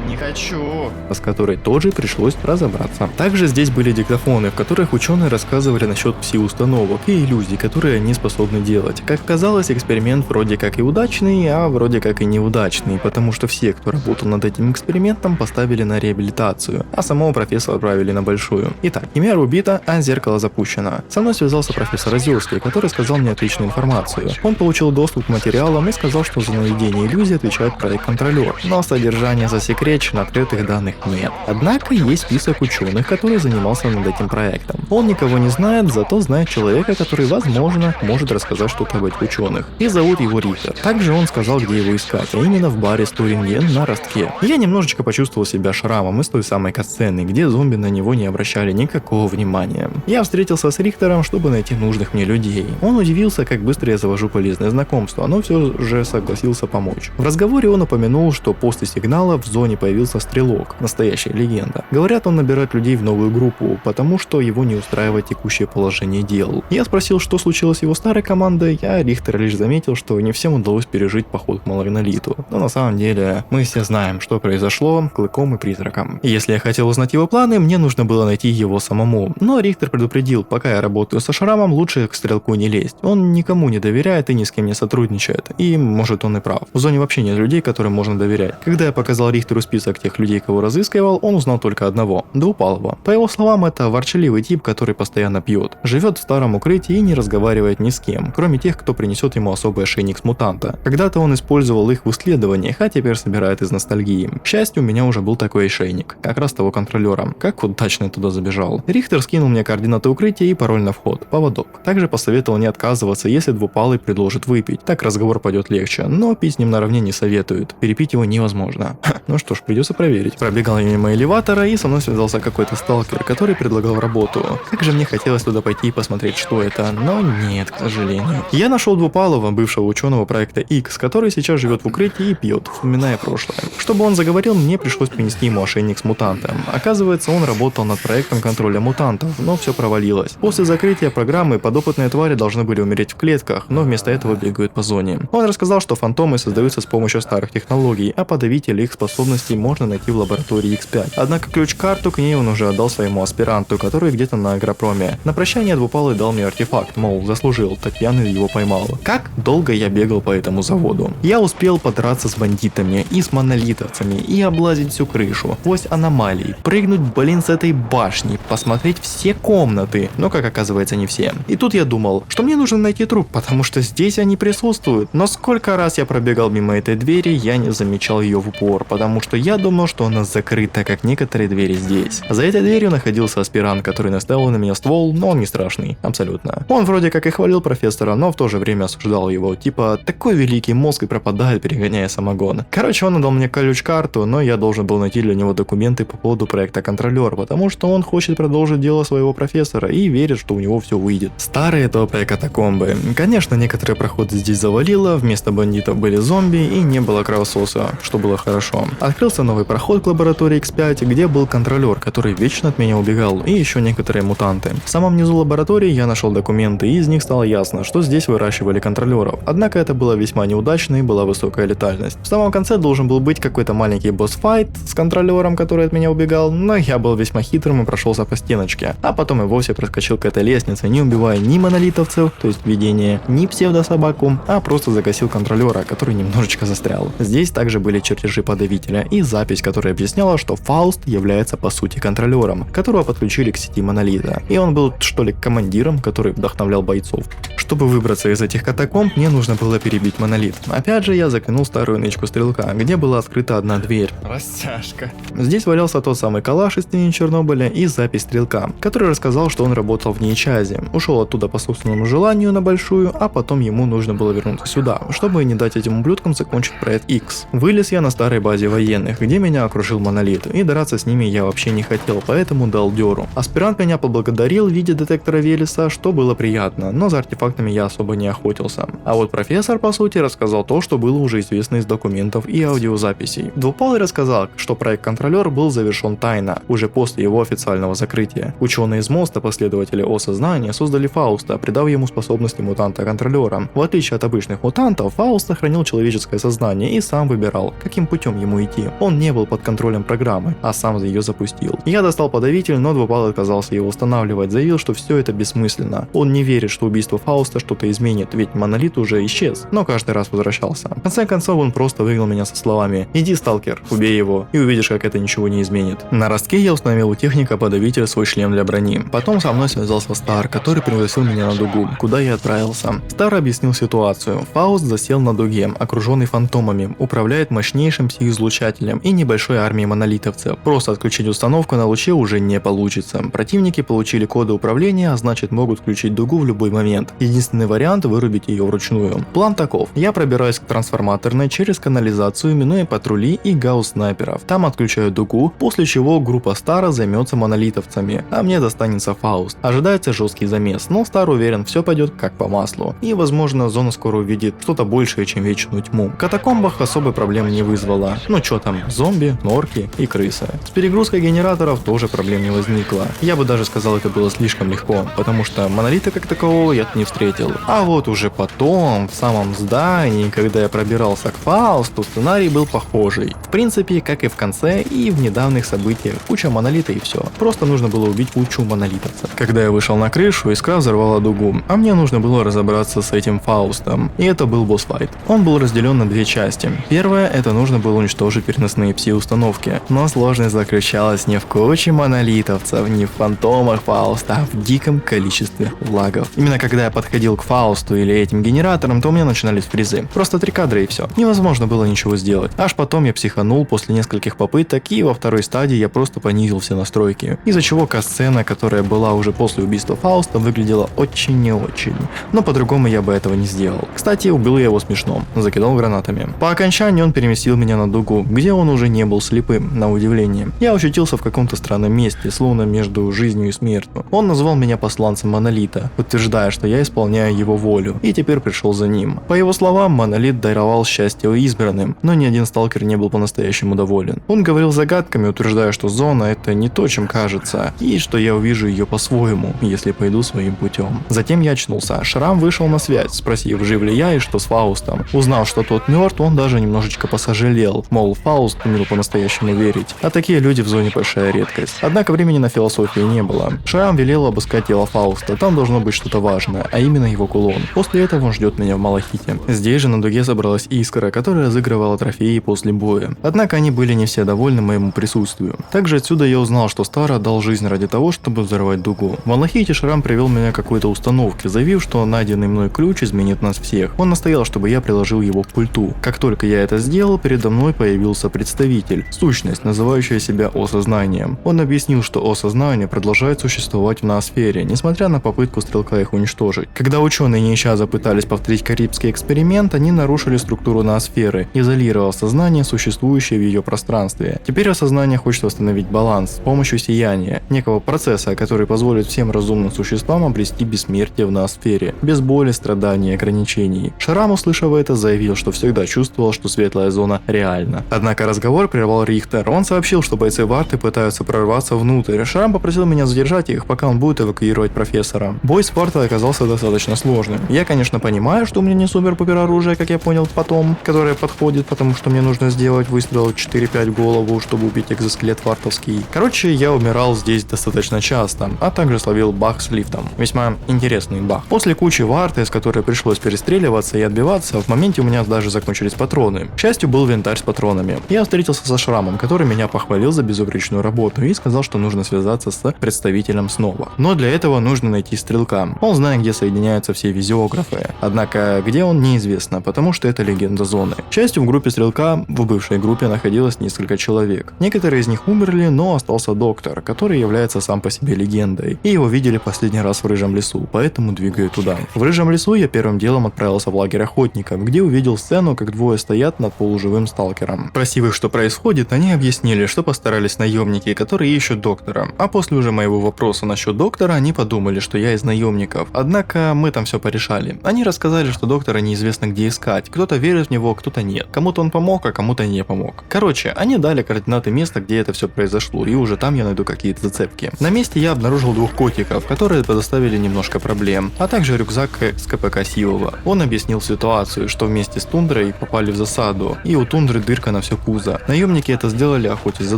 Не хочу.
С которой тоже пришлось разобраться. Также здесь были диктофоны, в которых ученые рассказывали насчет пси-установок и иллюзий, которые они способны делать. Как казалось, эксперимент вроде как и удачный, а вроде как и неудачный, потому что все, кто работал над этим экспериментом, поставили на реабилитацию, а самого профессора отправили на большую. Итак, химера убита, а зеркало запущено. Со мной связался профессор Озерский, который сказал мне отличную информацию. Он получил доступ к материалам и сказал, что за наведение иллюзий отвечает проект контролер, но содержание засекречено, открытых данных нет. Однако есть список ученых, который занимался над этим проектом. Он никого не знает, зато знает человека, который, возможно, может рассказать что-то об этих ученых. И зовут его Рихтер. Также он сказал, где его искать, а именно в баре Стуринген на Ростке. Я немножечко почувствовал себя Шрамом из той самой катсцены, где зомби на него не обращали никакого внимания. Я встретился с Рихтером, чтобы найти нужных мне людей. Он удивился, как быстро я завожу полезное знакомство, но все же согласился помочь. В разговоре он упомянул, что после сигнала в зоне появился появился Стрелок, настоящая легенда. Говорят, он набирает людей в новую группу, потому что его не устраивает текущее положение дел. Я спросил, что случилось с его старой командой, а Рихтер лишь заметил, что не всем удалось пережить поход к Монолиту. Но на самом деле, мы все знаем, что произошло Клыком и Призраком. И если я хотел узнать его планы, мне нужно было найти его самому. Но Рихтер предупредил, пока я работаю со Шрамом, лучше к Стрелку не лезть. Он никому не доверяет и ни с кем не сотрудничает. И может он и прав. В зоне вообще нет людей, которым можно доверять. Когда я показал Рихтеру список тех людей, кого разыскивал, он узнал только одного – Двупалова. По его словам, это ворчаливый тип, который постоянно пьет, живет в старом укрытии и не разговаривает ни с кем, кроме тех, кто принесет ему особый ошейник с мутанта. Когда-то он использовал их в исследованиях, а теперь собирает из ностальгии. К счастью, у меня уже был такой ошейник, как раз того контролера. Как удачно я туда забежал. Рихтер скинул мне координаты укрытия и пароль на вход, поводок. Также посоветовал не отказываться, если Двупалый предложит выпить, так разговор пойдет легче, но пить с ним наравне не советуют, перепить его невозможно. Ну что ж, придется проверить. Пробегал я мимо элеватора, и со мной связался какой-то сталкер, который предлагал работу. Как же мне хотелось туда пойти и посмотреть, что это, но нет, к сожалению. Я нашел Двупалова, бывшего ученого проекта X, который сейчас живет в укрытии и пьет, вспоминая прошлое. Чтобы он заговорил, мне пришлось принести ему ошейник с мутантом. Оказывается, он работал над проектом контроля мутантов, но все провалилось. После закрытия программы подопытные твари должны были умереть в клетках, но вместо этого бегают по зоне. Он рассказал, что фантомы создаются с помощью старых технологий, а подавители их способностей можно найти в лаборатории X5. Однако ключ-карту к ней он уже отдал своему аспиранту, который где-то на агропроме. На прощание Двупалый дал мне артефакт, мол, заслужил, так пьяный его поймал. Как долго я бегал по этому заводу. Я успел подраться с бандитами и с монолитовцами, и облазить всю крышу, вось аномалий, прыгнуть, с этой башни, посмотреть все комнаты, но, как оказывается, не все. И тут я думал, что мне нужно найти труп, потому что здесь они присутствуют. Но сколько раз я пробегал мимо этой двери, я не замечал ее в упор, потому что я думал, что она закрыта, как некоторые двери здесь. За этой дверью находился аспирант, который наставил на меня ствол, но он не страшный, абсолютно. Он вроде как и хвалил профессора, но в то же время осуждал его, типа, такой великий мозг и пропадает, перегоняя самогон. Короче, он отдал мне ключ-карту, но я должен был найти для него документы по поводу проекта Контролер, потому что он хочет продолжить дело своего профессора и верит, что у него все выйдет. Старые топые катакомбы. Конечно, некоторые проходы здесь завалило, вместо бандитов были зомби и не было кровососа, что было хорошо. Открылся новый проход к лаборатории X5, где был контролер, который вечно от меня убегал, и еще некоторые мутанты. В самом низу лаборатории я нашел документы, и из них стало ясно, что здесь выращивали контролеров. Однако это было весьма неудачно и была высокая летальность. В самом конце должен был быть какой-то маленький босс-файт с контролером, который от меня убегал, но я был весьма хитрым и прошелся по стеночке, а потом и вовсе проскочил к этой лестнице, не убивая ни монолитовцев, то есть видение, ни псевдособаку, а просто загасил контролера, который немножечко застрял. Здесь также были чертежи подавителя и запись, которая объясняла, что Фауст является по сути контролером, которого подключили к сети Монолита, и он был что ли командиром, который вдохновлял бойцов. Чтобы выбраться из этих катакомб, мне нужно было перебить Монолит. Опять же, я заглянул в старую нычку Стрелка, где была открыта одна дверь.
Растяжка.
Здесь валялся тот самый калаш из тени Чернобыля и запись Стрелка, который рассказал, что он работал в Нейчазе, ушел оттуда по собственному желанию на большую, а потом ему нужно было вернуться сюда, чтобы не дать этим ублюдкам закончить проект X. Вылез я на старой базе военных, где меня окружил Монолит, и драться с ними я вообще не хотел, поэтому дал дёру. Аспирант меня поблагодарил в виде детектора Велеса, что было приятно, но за артефактами я особо не охотился. А вот профессор, по сути, рассказал то, что было уже известно из документов и аудиозаписей. Двупалый рассказал, что проект Контролер был завершен тайно, уже после его официального закрытия. Ученые из моста, последователи О-сознания, создали Фауста, придав ему способности мутанта-контролера. В отличие от обычных мутантов, Фауст сохранил человеческое сознание и сам выбирал, каким путем ему идти. Он не был под контролем программы, а сам ее запустил. Я достал подавитель, но Двупалый отказался его устанавливать, заявил, что все это бессмысленно. Он не верит, что убийство Фауста что-то изменит, ведь Монолит уже исчез, но каждый раз возвращался. В конце концов, он просто выгнал меня со словами: «Иди, сталкер, убей его, и увидишь, как это ничего не изменит». На ростке я установил у техника подавитель свой шлем для брони. Потом со мной связался Стар, который пригласил меня на дугу, куда я отправился. Стар объяснил ситуацию. Фауст засел на дуге, окруженный фантомами, управляет мощнейшим психоизлучателем и небольшой армией монолитовцев. Просто отключить установку на луче уже не получится. Противники получили коды управления, а значит могут включить дугу в любой момент. Единственный вариант — вырубить ее вручную. План таков: я пробираюсь к трансформаторной через канализацию, минуя патрули и гаусс-снайперов. Там отключаю дугу, после чего группа Стара займется монолитовцами, а мне достанется Фауст. Ожидается жесткий замес, но Стар уверен, все пойдет как по маслу. И возможно зона скоро увидит что-то большее, чем вечную тьму. В катакомбах особой проблем не вызвала. а что там, зомби, норки и крысы. С перегрузкой генераторов тоже проблем не возникло. Я бы даже сказал, это было слишком легко, потому что монолита как такового я не встретил. А вот уже потом, в самом здании, когда я пробирался к Фаусту, сценарий был похожий. В принципе, как и в конце, и в недавних событиях. Куча монолита и все. Просто нужно было убить кучу монолитовцев. Когда я вышел на крышу, искра взорвала дугу, а мне нужно было разобраться с этим Фаустом. И это был босс-файт. Он был разделен на две части. Первая, это нужно было уничтожить переносные пси-установки. Но сложность заключалась не в куче монолитовцев, не в фантомах Фауста, а в диком количестве лагов. Именно когда я подходил к Фаусту или этим генераторам, то у меня начинались фризы. Просто 3 кадра и все. Невозможно было ничего сделать. Аж потом я психанул после нескольких попыток, и во второй стадии я просто понизил все настройки. Из-за чего касцена, которая была уже после убийства Фауста, выглядела очень не очень. Но по-другому я бы этого не сделал. Кстати, убил я его смешно. Закидал гранатами. По окончании он переместил меня на дугу, где он уже не был слепым, на удивление. Я очутился в каком-то странном месте, словно между жизнью и смертью. Он назвал меня посланцем Монолита, утверждая, что я исполняю его волю, и теперь пришел за ним. По его словам, Монолит даровал счастье избранным, но ни один сталкер не был по-настоящему доволен. Он говорил загадками, утверждая, что зона это не то, чем кажется, и что я увижу ее по-своему, если пойду своим путем. Затем я очнулся. Шрам вышел на связь, спросив, жив ли я и что с Фаустом. Узнав, что тот мертв, он даже немножечко посожалел, мол, Фауст умел по-настоящему верить. А такие люди в зоне большая редкость. Однако времени на философии не было. Шрам велел обыскать тело Фауста, там должно быть что-то важное, а именно его кулон. После этого он ждет меня в Малахите. Здесь же на дуге собралась искра, которая разыгрывала трофеи после боя. Однако они были не все довольны моему присутствию. Также отсюда я узнал, что Стар отдал жизнь ради того, чтобы взорвать дугу. В Малахите Шрам привел меня к какой-то установке, заявив, что найденный мной ключ изменит нас всех. Он настоял, чтобы я приложил его к пульту. Как только я это сделал, передо мной появился представитель, сущность, называющая себя осознанием. Он объяснил, что осознание продолжает существовать в ноосфере, несмотря на попытку стрелка их уничтожить. Когда ученые Нейчаза пытались повторить карибский эксперимент, они нарушили структуру ноосферы, изолировав сознание, существующее в ее пространстве. Теперь осознание хочет восстановить баланс с помощью сияния, некого процесса, который позволит всем разумным существам обрести бессмертие в ноосфере, без боли, страданий и ограничений. Шрам, услышав это, заявил, что всегда чувствовал, что светлая зона реальна. Однако разговор прервал Рихтер. Он сообщил, что бойцы Варты пытаются прорваться внутрь. Шрам попросил меня задержать их, пока он будет эвакуировать профессора. Бой с Вартой оказался достаточно сложным. Я, конечно, понимаю, что у меня не супер-пупер оружие, как я понял потом, которое подходит, потому что мне нужно сделать выстрел 4-5 в голову, чтобы убить экзоскелет вартовский. Короче, я умирал здесь достаточно часто, а также словил баг с лифтом. Весьма интересный баг. После кучи Варты, с которой пришлось перестреливаться и отбиваться, в моменте у меня даже закончились патроны. К счастью, был винтарь с патронами. Я встретился со Шрамом, который меня похвалил за безупречную работу и сказал, что нужно связаться с представителем снова. Но для этого нужно найти стрелка. Он знает, где соединяются все визиографы. Однако, где он, неизвестно, потому что это легенда зоны. К счастью, в группе стрелка, в бывшей группе, находилось несколько человек. Некоторые из них умерли, но остался доктор, который является сам по себе легендой. И его видели последний раз в Рыжем лесу, поэтому двигаю туда. В Рыжем лесу я первым делом отправился в лагерь охотников, где увидел сцену, как двое стоят над полуживым сталкером. Спросив их, что происходит, они объяснили, что постарались наемники, которые ищут доктора. А после уже моего вопроса насчет доктора, они подумали, что я из наемников. Однако мы там все порешали. Они рассказали, что доктора неизвестно где искать. Кто-то верит в него, кто-то нет. Кому-то он помог, а кому-то не помог. Короче, они дали координаты места, где это все произошло, и уже там я найду какие-то зацепки. На месте я обнаружил 2 котиков, которые предоставили немножко проблем, а также рюкзак с КПК Сивова. Он объяснил ситуацию, что вместе с Тундрой попали в засаду, и у Тундры дырка на все пузо. Наемники это сделали, охотясь за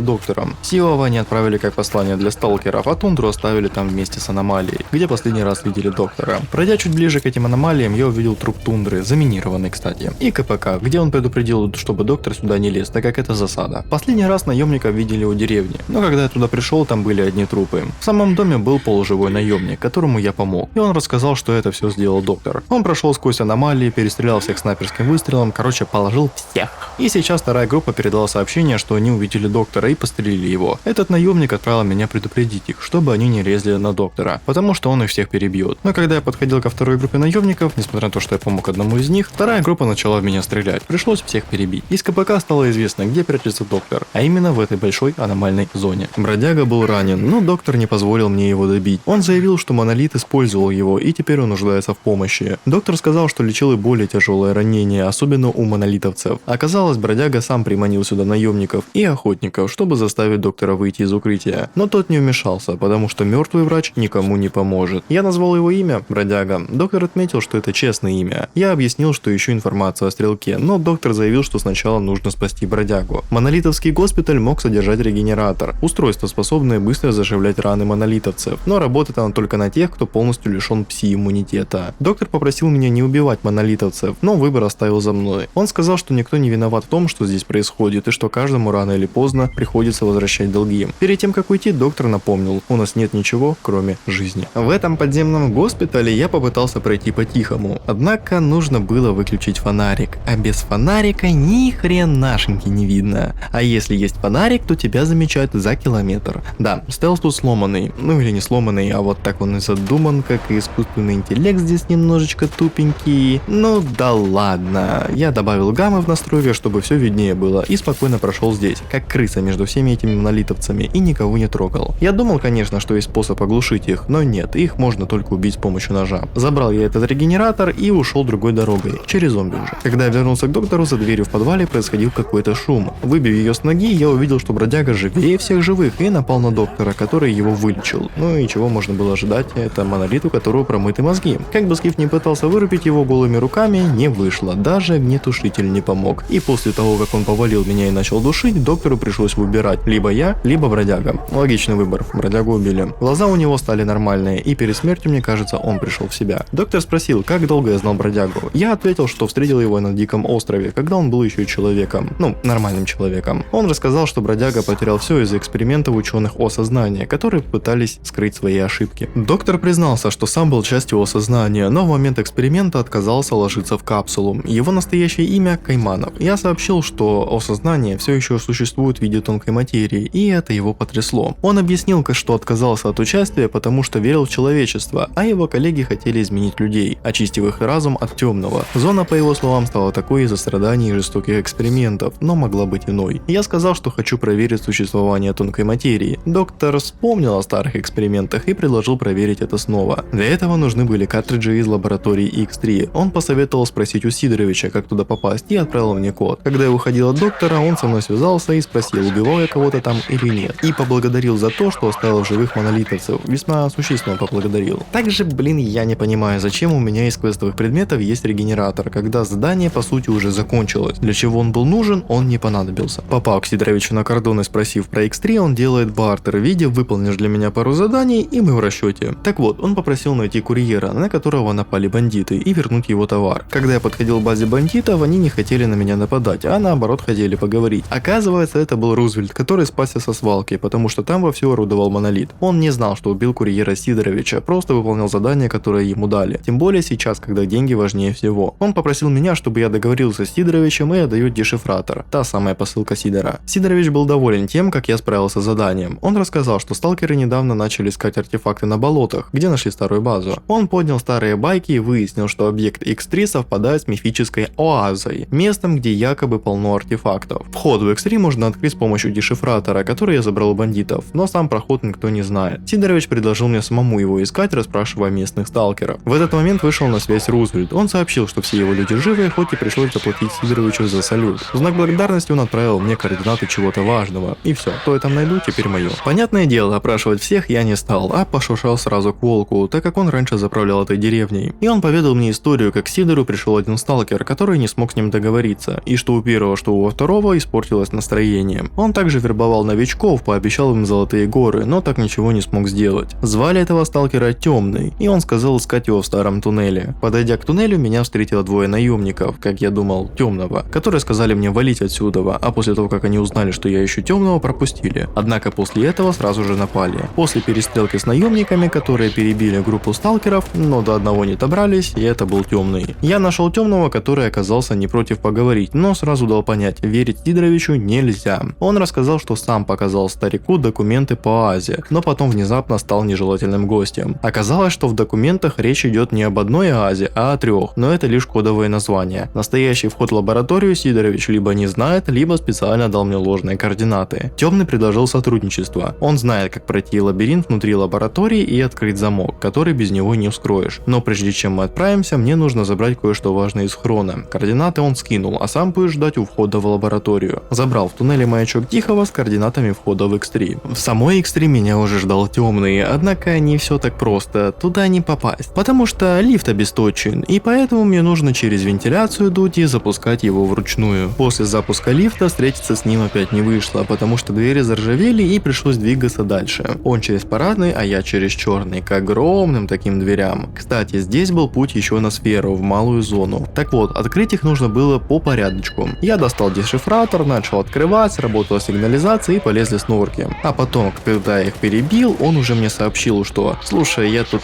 доктором. Сивова они отправили как послание для сталкеров, а Тундру оставили там вместе с аномалией, где последний раз видели доктора. Пройдя чуть ближе к этим аномалиям, я увидел труп Тундры, заминированный, кстати, и КПК, где он предупредил, чтобы доктор сюда не лез, так как это засада. Последний раз наемников видели у деревни, но когда я туда пришел, там были одни трупы. В самом доме был полуживой наемник, которому я помог, и он рассказал, что это все сделал доктор. Он прошел сквозь аномалии, перестрелял всех снайперским выстрелом, короче, положил всех. И сейчас вторая группа передала сообщение, что они увидели доктора и пострелили его. Этот наемник отправил меня предупредить их, чтобы они не лезли на доктора, потому что он их всех перебьет. Но когда я подходил ко второй группе наемников, несмотря на то, что я помог одному из них, вторая группа начала в меня стрелять. Пришлось всех перебить. Из КПК стало известно, где прячется доктор, а именно в этой большой аномальной зоне. Бродяга был ранен, но доктор не позволил мне его добить. Он заявил, что Монолит использовал его, и теперь он нуждается в помощи. Доктор сказал, что лечил и более тяжелое ранение, особенно у монолитовцев. Оказалось, бродяга сам сам приманил сюда наемников и охотников, чтобы заставить доктора выйти из укрытия. Но тот не вмешался, потому что мертвый врач никому не поможет. Я назвал его имя, бродяга. Доктор отметил, что это честное имя. Я объяснил, что ищу информацию о стрелке, но доктор заявил, что сначала нужно спасти бродягу. Монолитовский госпиталь мог содержать регенератор, устройство, способное быстро заживлять раны монолитовцев, но работает оно только на тех, кто полностью лишен пси-иммунитета. Доктор попросил меня не убивать монолитовцев, но выбор оставил за мной. Он сказал, что никто не виноват в том, что здесь происходит, и что каждому рано или поздно приходится возвращать долги. Перед тем, как уйти, доктор напомнил: у нас нет ничего, кроме жизни. В этом подземном госпитале я попытался пройти по-тихому, однако нужно было выключить фонарик, а без фонарика ни хренашеньки не видно. А если есть фонарик, то тебя замечают за километр. Да, стелс тут сломанный, ну или не сломанный, а вот так он и задуман, как и искусственный интеллект здесь немножечко тупенький. Ну да ладно, я добавил гаммы в настройках, чтобы все виднее было, и спокойно прошел здесь, как крыса между всеми этими монолитовцами, и никого не трогал. Я думал, конечно, что есть способ оглушить их, но нет, их можно только убить с помощью ножа. Забрал я этот регенератор и ушел другой дорогой, через зомби уже. Когда я вернулся к доктору, за дверью в подвале происходил какой-то шум. Выбив ее с ноги, я увидел, что бродяга живее всех живых и напал на доктора, который его вылечил. Ну и чего можно было ожидать, это монолит, у которого промыты мозги. Как бы Скиф не пытался вырубить его голыми руками, не вышло, даже огнетушитель не помог. И после того, как он повалил меня и начал душить, доктору пришлось выбирать: либо я, либо бродяга. Логичный выбор, бродягу убили. Глаза у него стали нормальные, и перед смертью, мне кажется, он пришел в себя. Доктор спросил, как долго я знал бродягу. Я ответил, что встретил его на Диком острове, когда он был еще человеком. Ну, нормальным человеком. Он рассказал, что бродяга потерял все из-за экспериментов ученых о сознании, которые пытались скрыть свои ошибки. Доктор признался, что сам был частью о сознания, но в момент эксперимента отказался ложиться в капсулу. Его настоящее имя Кайманов. Я сообщил, что о сознании все еще существует в виде тонкой материи, и это его потрясло. Он объяснил, что отказался от участия, потому что верил в человечество, а его коллеги хотели изменить людей, очистив их разум от темного. Зона, по его словам, стала такой из-за страданий и жестоких экспериментов, но могла быть иной. Я сказал, что хочу проверить существование тонкой материи. Доктор вспомнил о старых экспериментах и предложил проверить это снова. Для этого нужны были картриджи из лаборатории X3. Он посоветовал спросить у Сидоровича, как туда попасть, и отправил мне код. Когда я уходил от доктора, он со мной связался и спросил, убивал я кого-то там или нет. И поблагодарил за то, что оставил в живых монолитовцев. Весьма существенно поблагодарил. Также, я не понимаю, зачем у меня из квестовых предметов есть регенератор, когда задание по сути уже закончилось. Для чего он был нужен, он не понадобился. Попав к Сидоровичу на кордон и спросив про X3, он делает бартер в виде: выполнишь для меня пару заданий, и мы в расчете. Так вот, он попросил найти курьера, на которого напали бандиты, и вернуть его товар. Когда я подходил к базе бандитов, они не хотели на меня нападать, а наоборот хотели поговорить. Оказывается, это был Рузвельт, который спасся со свалки, потому что там вовсю орудовал монолит. Он не знал, что убил курьера Сидоровича, просто выполнял задание, которое ему дали. Тем более сейчас, когда деньги важнее всего. Он попросил меня, чтобы я договорился с Сидоровичем и отдаю дешифратор. Та самая посылка Сидора. Сидорович был доволен тем, как я справился с заданием. Он рассказал, что сталкеры недавно начали искать артефакты на болотах, где нашли старую базу. Он поднял старые байки и выяснил, что объект X3 совпадает с мифической оазой, местом, где якобы полно артефактов. Вход в X3 можно открыть с помощью дешифратора, который я забрал у бандитов, но сам проход никто не знает. Сидорович предложил мне самому его искать, расспрашивая местных сталкеров. В этот момент вышел на связь Рузвельт. Он сообщил, что все его люди живы, хоть и пришлось заплатить Сидоровичу за салют. В знак благодарности он отправил мне координаты чего-то важного. И все, то я там найду, теперь мое. Понятное дело, опрашивать всех я не стал, а пошуршал сразу к Волку, так как он раньше заправлял этой деревней. И он поведал мне историю, как к Сидору пришел один сталкер, который не смог с ним договориться, и что у первого, что у второго испортилось настроение. Он также вербовал новичков, пообещал им золотые горы, но так ничего не смог сделать. Звали этого сталкера Темный, и он сказал искать его в старом туннеле. Подойдя к туннелю, меня встретило двое наемников, как я думал, Темного, которые сказали мне валить отсюда, а после того, как они узнали, что я ищу Темного, пропустили. Однако после этого сразу же напали. После перестрелки с наемниками, которые перебили группу сталкеров, но до одного не добрались, и это был Темный. Я нашел Темного, который оказался не против поговорить, но сразу дал понять, верить Сидоровичу нельзя. Он рассказал, что сам показал старику документы по Азе, но потом внезапно стал нежелательным гостем. Оказалось, что в документах речь идет не об одной Азе, а о 3, но это лишь кодовое название. Настоящий вход в лабораторию Сидорович либо не знает, либо специально дал мне ложные координаты. Темный предложил сотрудничество. Он знает, как пройти лабиринт внутри лаборатории и открыть замок, который без него не вскроешь. Но прежде чем мы отправимся, мне нужно забрать кое-что важное из хрона. Координаты он скинул, а сам будет ждать у входа входа в лабораторию. Забрал в туннеле маячок Тихого с координатами входа в X3. В самой X3 меня уже ждал темный, однако не все так просто, туда не попасть, потому что лифт обесточен, и поэтому мне нужно через вентиляцию дуть и запускать его вручную. После запуска лифта встретиться с ним опять не вышло, потому что двери заржавели и пришлось двигаться дальше. Он через парадный, а я через черный, к огромным таким дверям. Кстати, здесь был путь еще на сферу, в малую зону. Так вот, открыть их нужно было по порядочку. Я достал дешифратор, начал открывать, сработала сигнализация и полезли снорки. А потом, когда я их перебил, он уже мне сообщил, что «Слушай, я тут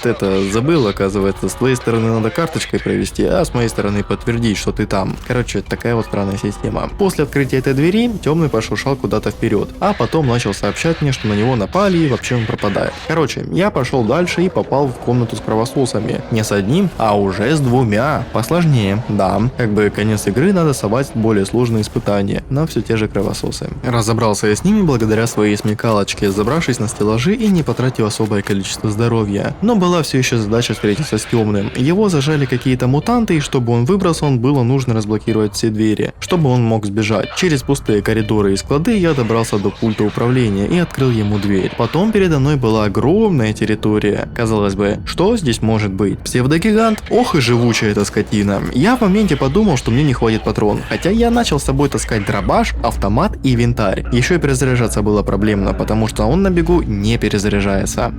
забыл, оказывается, с твоей стороны надо карточкой провести, а с моей стороны подтвердить, что ты там». Короче, такая вот странная система. После открытия этой двери, темный пошуршал куда-то вперед, а потом начал сообщать мне, что на него напали и вообще он пропадает. Короче, я пошел дальше и попал в комнату с кровососами. Не с одним, а уже с двумя. Посложнее, да. Как бы конец игры надо совать более сложные испытания, но все те же кровососы. Разобрался я с ними благодаря своей смекалочке, забравшись на стеллажи и не потратив особое количество здоровья. Но была все еще задача встретиться с темным. Его зажали какие-то мутанты, и чтобы он выбрался, было нужно разблокировать все двери, чтобы он мог сбежать. Через пустые коридоры и склады я добрался до пульта управления и открыл ему дверь. Потом передо мной была огромная территория. Казалось бы, что здесь может быть? Псевдогигант? Ох и живучая эта скотина. Я в моменте подумал, что мне не хватит патрон, хотя я начал с собой таскать дробаш, автомат и винтарь. Еще и перезаряжаться было проблемно, потому что он на бегу не перезаряжается.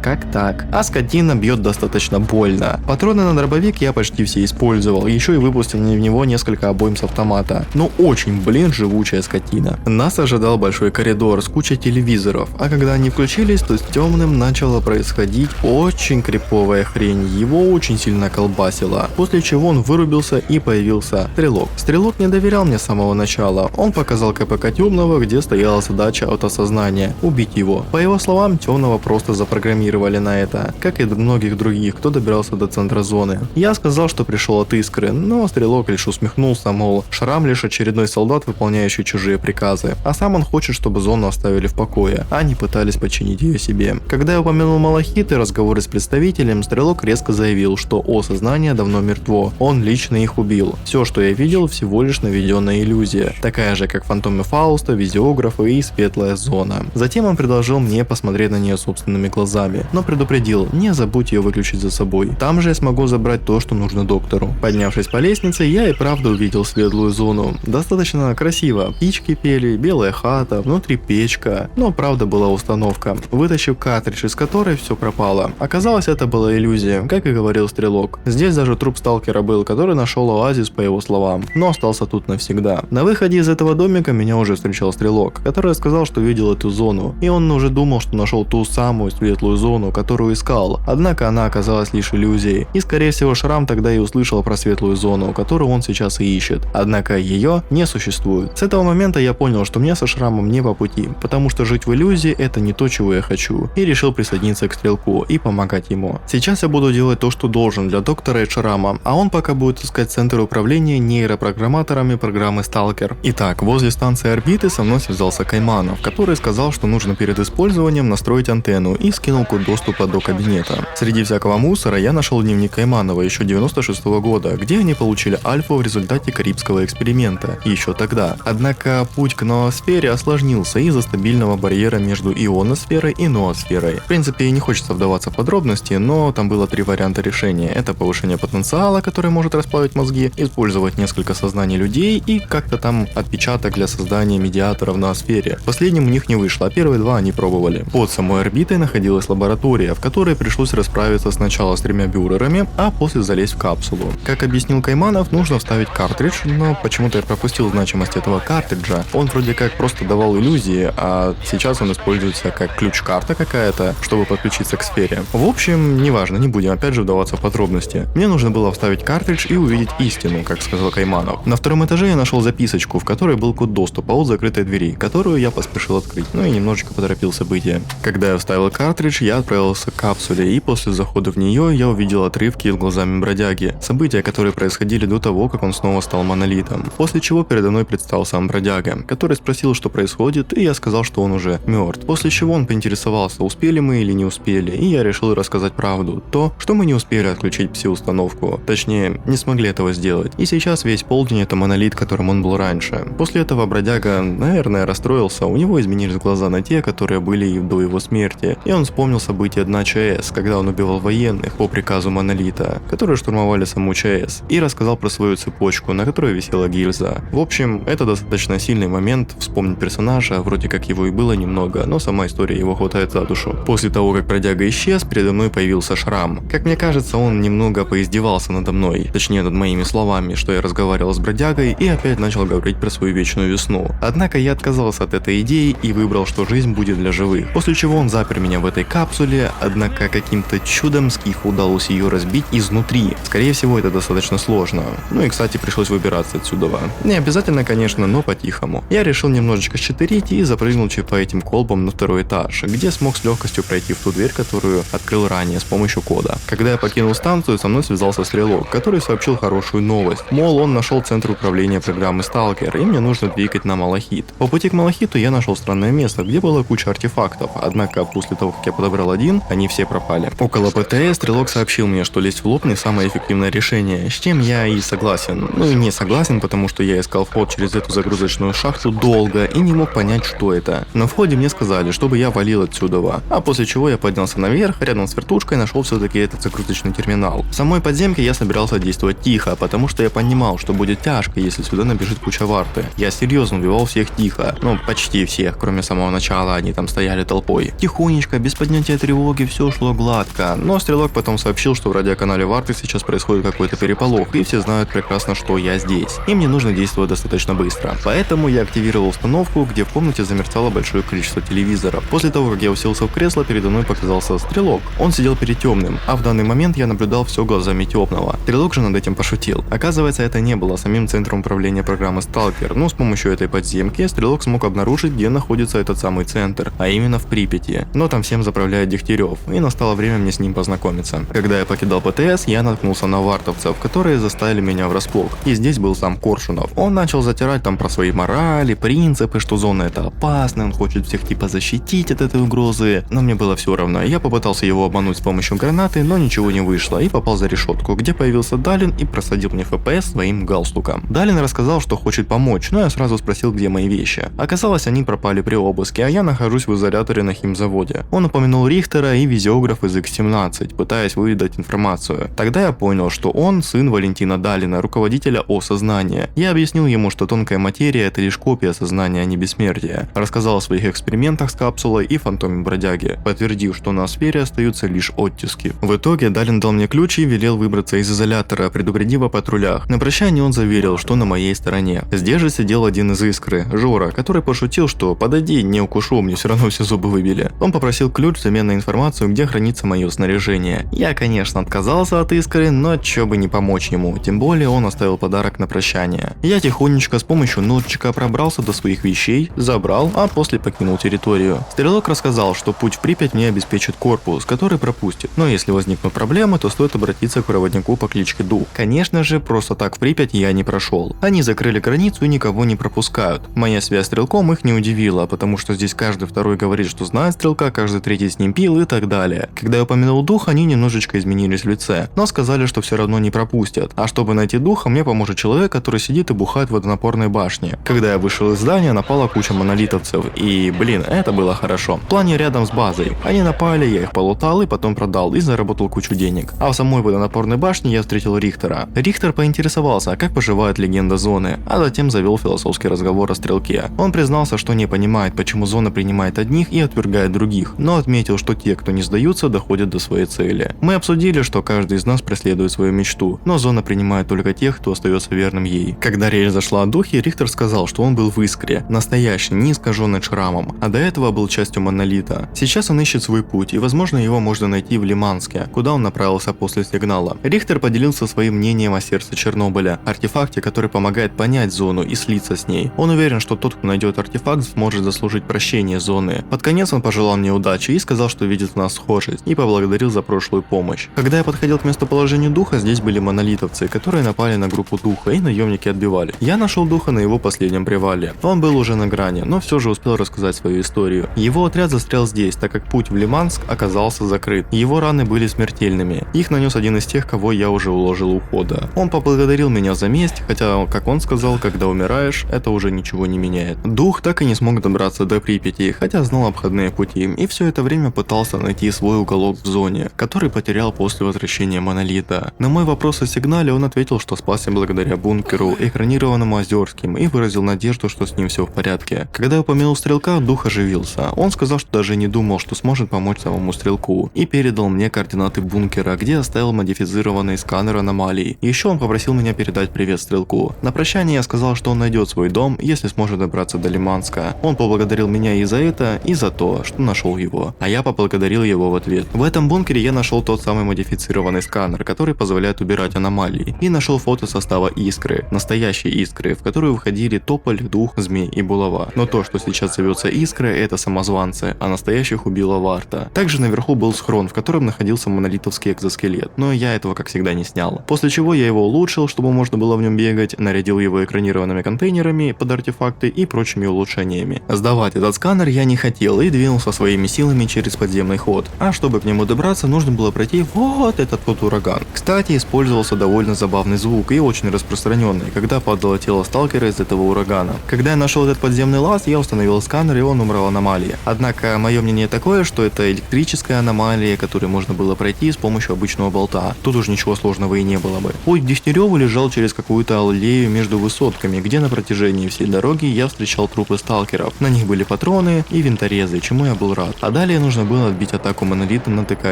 Как так? А скотина бьет достаточно больно. Патроны на дробовик я почти все использовал, еще и выпустил в него несколько обоим с автомата. Но очень, живучая скотина. Нас ожидал большой коридор с кучей телевизоров, а когда они включились, то с темным начало происходить очень криповая хрень, его очень сильно колбасило, после чего он вырубился и появился Стрелок. Стрелок не доверял мне с самого начала, он показал КПК темного, где стояла задача автосознания – убить его. По его словам, темного просто запрограммировали на это, как и многих других, кто добирался до центра зоны. Я сказал, что пришел от искры, но Стрелок лишь усмехнулся, мол, Шрам лишь очередной солдат, выполняющий чужие приказы, а сам он хочет, чтобы зону оставили в покое, а не пытались подчинить ее себе. Когда я упомянул Малахит и разговоры с представителем, Стрелок резко заявил, что сознание давно мертво, он лично их убил. Все, что я видел, всего лишь наведенная иллюзия, такая же, как фантомы Фауста, визиографы и светлая зона. Затем он предложил мне посмотреть на нее собственными глазами, но предупредил, не забудь ее выключить за собой. Там же я смогу забрать то, что нужно доктору. Поднявшись по лестнице, я и правда увидел светлую зону. Достаточно красиво. Птички пели, белая хата, внутри печка, но правда была установка. Вытащив картридж, из которой все пропало. Оказалось, это была иллюзия, как и говорил Стрелок. Здесь даже труп сталкера был, который нашел оазис, по его словам, но остался тут навсегда. На выходе из этого домика меня уже встречал Стрелок, который сказал, что видел эту зону, и он уже думал, что нашел ту самую светлую зону, которую искал, однако она оказалась лишь иллюзией, и скорее всего Шрам тогда и услышал про светлую зону, которую он сейчас и ищет, однако ее не существует. С этого момента я понял, что мне со Шрамом не по пути, потому что жить в иллюзии это не то, чего я хочу, и решил присоединиться к Стрелку и помогать ему. Сейчас я буду делать то, что должен для доктора и Шрама, а он пока будет искать центр управления нейропрограмматорами программы Сталкер. Итак, возле станции орбиты со мной связался Кайманов, который сказал, что нужно перед использованием настроить антенну, и скинул код доступа до кабинета. Среди всякого мусора я нашел дневник Кайманова еще 96 года, где они получили альфу в результате Карибского эксперимента, еще тогда. Однако путь к ноосфере осложнился из-за стабильного барьера между ионосферой и ноосферой. В принципе, не хочется вдаваться в подробности, но там было 3 варианта решения. Это повышение потенциала, который может расплавить мозги, использовать несколько сознаний людей и как-то там отпечаток для создания медиаторов на сфере. Последним у них не вышло, а первые 2 они пробовали. Под самой орбитой находилась лаборатория, в которой пришлось расправиться сначала с 3 бюрерами, а после залезть в капсулу. Как объяснил Кайманов, нужно вставить картридж, но почему-то я пропустил значимость этого картриджа. Он вроде как просто давал иллюзии, а сейчас он используется как ключ-карта какая-то, чтобы подключиться к сфере. В общем, неважно, не будем опять же вдаваться в подробности. Мне нужно было вставить картридж и увидеть истину, как сказал Кайманов. На 2-м этаже я нашел записочку, в которой был код доступа от закрытой двери, которую я поспешил открыть, ну и немножечко поторопил события. Когда я вставил картридж, я отправился к капсуле, и после захода в нее я увидел отрывки с глазами бродяги, события, которые происходили до того, как он снова стал монолитом. После чего передо мной предстал сам бродяга, который спросил, что происходит, и я сказал, что он уже мертв. После чего он поинтересовался, успели мы или не успели, и я решил рассказать правду. То, что мы не успели отключить пси-установку, точнее, не смогли этого сделать. И сейчас весь полдень это монолит монолит, которым он был раньше. После этого бродяга, наверное, расстроился, у него изменились глаза на те, которые были и до его смерти, и он вспомнил события дна ЧАЭС, когда он убивал военных по приказу монолита, которые штурмовали саму ЧАЭС, и рассказал про свою цепочку, на которой висела гильза. В общем, это достаточно сильный момент вспомнить персонажа, вроде как его и было немного, но сама история его хватает за душу. После того, как бродяга исчез, передо мной появился Шрам. Как мне кажется, он немного поиздевался надо мной, точнее над моими словами, что я разговаривал с бродягой, и опять начал говорить про свою вечную весну. Однако я отказался от этой идеи и выбрал, что жизнь будет для живых. После чего он запер меня в этой капсуле, однако каким-то чудом Скифу удалось ее разбить изнутри. Скорее всего, это достаточно сложно. Ну и, кстати, пришлось выбираться отсюда. Не обязательно, конечно, но по-тихому. Я решил немножечко щитерить и запрыгнул по этим колбам на второй этаж, где смог с легкостью пройти в ту дверь, которую открыл ранее с помощью кода. Когда я покинул станцию, со мной связался Стрелок, который сообщил хорошую новость. Мол, он нашел центр управления программы Сталкер, и мне нужно двигать на Малахит. По пути к Малахиту я нашел странное место, где была куча артефактов, однако после того, как я подобрал один, они все пропали. Около ПТС Стрелок сообщил мне, что лезть в лоб не самое эффективное решение, с чем я и согласен. Ну и не согласен, потому что я искал вход через эту загрузочную шахту долго и не мог понять, что это. На входе мне сказали, чтобы я валил отсюда, а после чего я поднялся наверх, рядом с вертушкой нашел все-таки этот загрузочный терминал. В самой подземке я собирался действовать тихо, потому что я понимал, что будет тяжко, если сюда набежит куча варты. Я серьезно убивал всех тихо, ну почти всех, кроме самого начала, они там стояли толпой. Тихонечко, без поднятия тревоги, все шло гладко, но Стрелок потом сообщил, что в радиоканале варты сейчас происходит какой-то переполох, и все знают прекрасно, что я здесь, и мне нужно действовать достаточно быстро. Поэтому я активировал установку, где в комнате замерцало большое количество телевизоров. После того, как я уселся в кресло, передо мной показался Стрелок. Он сидел перед темным, а в данный момент я наблюдал все глазами темного. Стрелок же над этим пошутил. Оказывается, это не было самим центром управления программы Сталкер, но с помощью этой подземки Стрелок смог обнаружить, где находится этот самый центр, а именно в Припяти. Но там всем заправляет Дегтярев, и настало время мне с ним познакомиться. Когда я покидал ПТС, я наткнулся на вартовцев, которые заставили меня врасплох. И здесь был сам Коршунов. Он начал затирать там про свои морали, принципы, что зона это опасно, он хочет всех типа защитить от этой угрозы, но мне было все равно. Я попытался его обмануть с помощью гранаты, но ничего не вышло, и попал за решетку, где появился Далин и просадил мне ФПС своим галстуком. Далин рассказал, что хочет помочь, но я сразу спросил, где мои вещи. Оказалось, они пропали при обыске, а я нахожусь в изоляторе на химзаводе. Он упомянул Рихтера и визиограф из X-17, пытаясь выведать информацию. Тогда я понял, что он сын Валентина Далина, руководителя О-сознания. Я объяснил ему, что тонкая материя это лишь копия сознания, а не бессмертия. Рассказал о своих экспериментах с капсулой и фантоме бродяги, подтвердив, что на сфере остаются лишь оттиски. В итоге Далин дал мне ключ и велел выбраться из изолятора, предупредив о патрулях. На прощание он заверил, что на моей стороне. Здесь же сидел один из Искры, Жора, который пошутил, что подойди, не укушу, мне все равно все зубы выбили. Он попросил ключ взамен на информацию, где хранится мое снаряжение. Я, конечно, отказался от Искры, но чё бы не помочь ему, тем более он оставил подарок на прощание. Я тихонечко с помощью нотчика пробрался до своих вещей, забрал, а после покинул территорию. Стрелок рассказал, что путь в Припять мне обеспечит корпус, который пропустит, но если возникнут проблемы, то стоит обратиться к проводнику по кличке Дух. Конечно же, просто так в Припять я не прошел. Они закрыли границу и никого не пропускают. Моя связь с Стрелком их не удивила, потому что здесь каждый второй говорит, что знает Стрелка, каждый третий с ним пил и так далее. Когда я упомянул Дух, они немножечко изменились в лице, но сказали, что все равно не пропустят. А чтобы найти Духа, мне поможет человек, который сидит и бухает в водонапорной башне. Когда я вышел из здания, напала куча монолитовцев, и, блин, это было хорошо. В плане рядом с базой. Они напали, я их полутал и потом продал, и заработал кучу денег. А в самой водонапорной башне я встретил Рихтера. Рихтер поинтересовался, как поживает легенда зоны, а затем завел философский разговор о Стрелке. Он признался, что не понимает, почему зона принимает одних и отвергает других, но отметил, что те, кто не сдаются, доходят до своей цели. Мы обсудили, что каждый из нас преследует свою мечту, но зона принимает только тех, кто остается верным ей. Когда речь зашла о Духе, Рихтер сказал, что он был в Искре, настоящий, не искаженный шрамом, а до этого был частью монолита. Сейчас он ищет свой путь, и возможно его можно найти в Лиманске, куда он направился после сигнала. Рихтер поделился своим мнением о сердце Чернобыля, артефакте, который помогает понять зону и слиться с ней. Он уверен, что тот, кто найдет артефакт, сможет заслужить прощение зоны. Под конец он пожелал мне удачи и сказал, что видит в нас схожесть, и поблагодарил за прошлую помощь. Когда я подходил к местоположению Духа, здесь были монолитовцы, которые напали на группу Духа, и наемники отбивали. Я нашел Духа на его последнем привале. Он был уже на грани, но все же успел рассказать свою историю. Его отряд застрял здесь, так как путь в Лиманск оказался закрыт. Его раны были смертельными. Их нанес один из тех, кого я уже уложил у входа. Он поблагодарил меня за месть, хотя сказал, когда умираешь, это уже ничего не меняет. Дух так и не смог добраться до Припяти, хотя знал обходные пути, и все это время пытался найти свой уголок в зоне, который потерял после возвращения Монолита. На мой вопрос о сигнале он ответил, что спасся благодаря бункеру, экранированному Озерским, и выразил надежду, что с ним все в порядке. Когда я упомянул Стрелка, Дух оживился. Он сказал, что даже не думал, что сможет помочь самому Стрелку, и передал мне координаты бункера, где оставил модифицированный сканер аномалий. Еще он попросил меня передать привет Стрелку. На прощание я сказал, что он найдет свой дом, если сможет добраться до Лиманска. Он поблагодарил меня и за это, и за то, что нашел его. А я поблагодарил его в ответ. В этом бункере я нашел тот самый модифицированный сканер, который позволяет убирать аномалии. И нашел фото состава Искры, настоящей Искры, в которую входили Тополь, Дух, Змей и Булава. Но то, что сейчас зовется Искрой, это самозванцы, а настоящих убила Варта. Также наверху был схрон, в котором находился монолитовский экзоскелет, но я этого как всегда не снял. После чего я его улучшил, чтобы можно было в нем бегать, нарядил его экранированными контейнерами под артефакты и прочими улучшениями. Сдавать этот сканер я не хотел и двинулся своими силами через подземный ход. А чтобы к нему добраться, нужно было пройти вот этот вот ураган. Кстати, использовался довольно забавный звук и очень распространенный, когда падало тело сталкера из этого урагана. Когда я нашел этот подземный лаз, я установил сканер, и он убрал аномалии. Однако, мое мнение такое, что это электрическая аномалия, которую можно было пройти с помощью обычного болта. Тут уж ничего сложного и не было бы. Путь к Дегтяреву лежал через какую-то аллею между высотками, где на протяжении всей дороги я встречал трупы сталкеров. На них были патроны и винторезы, чему я был рад. А далее нужно было отбить атаку Монолита на ДК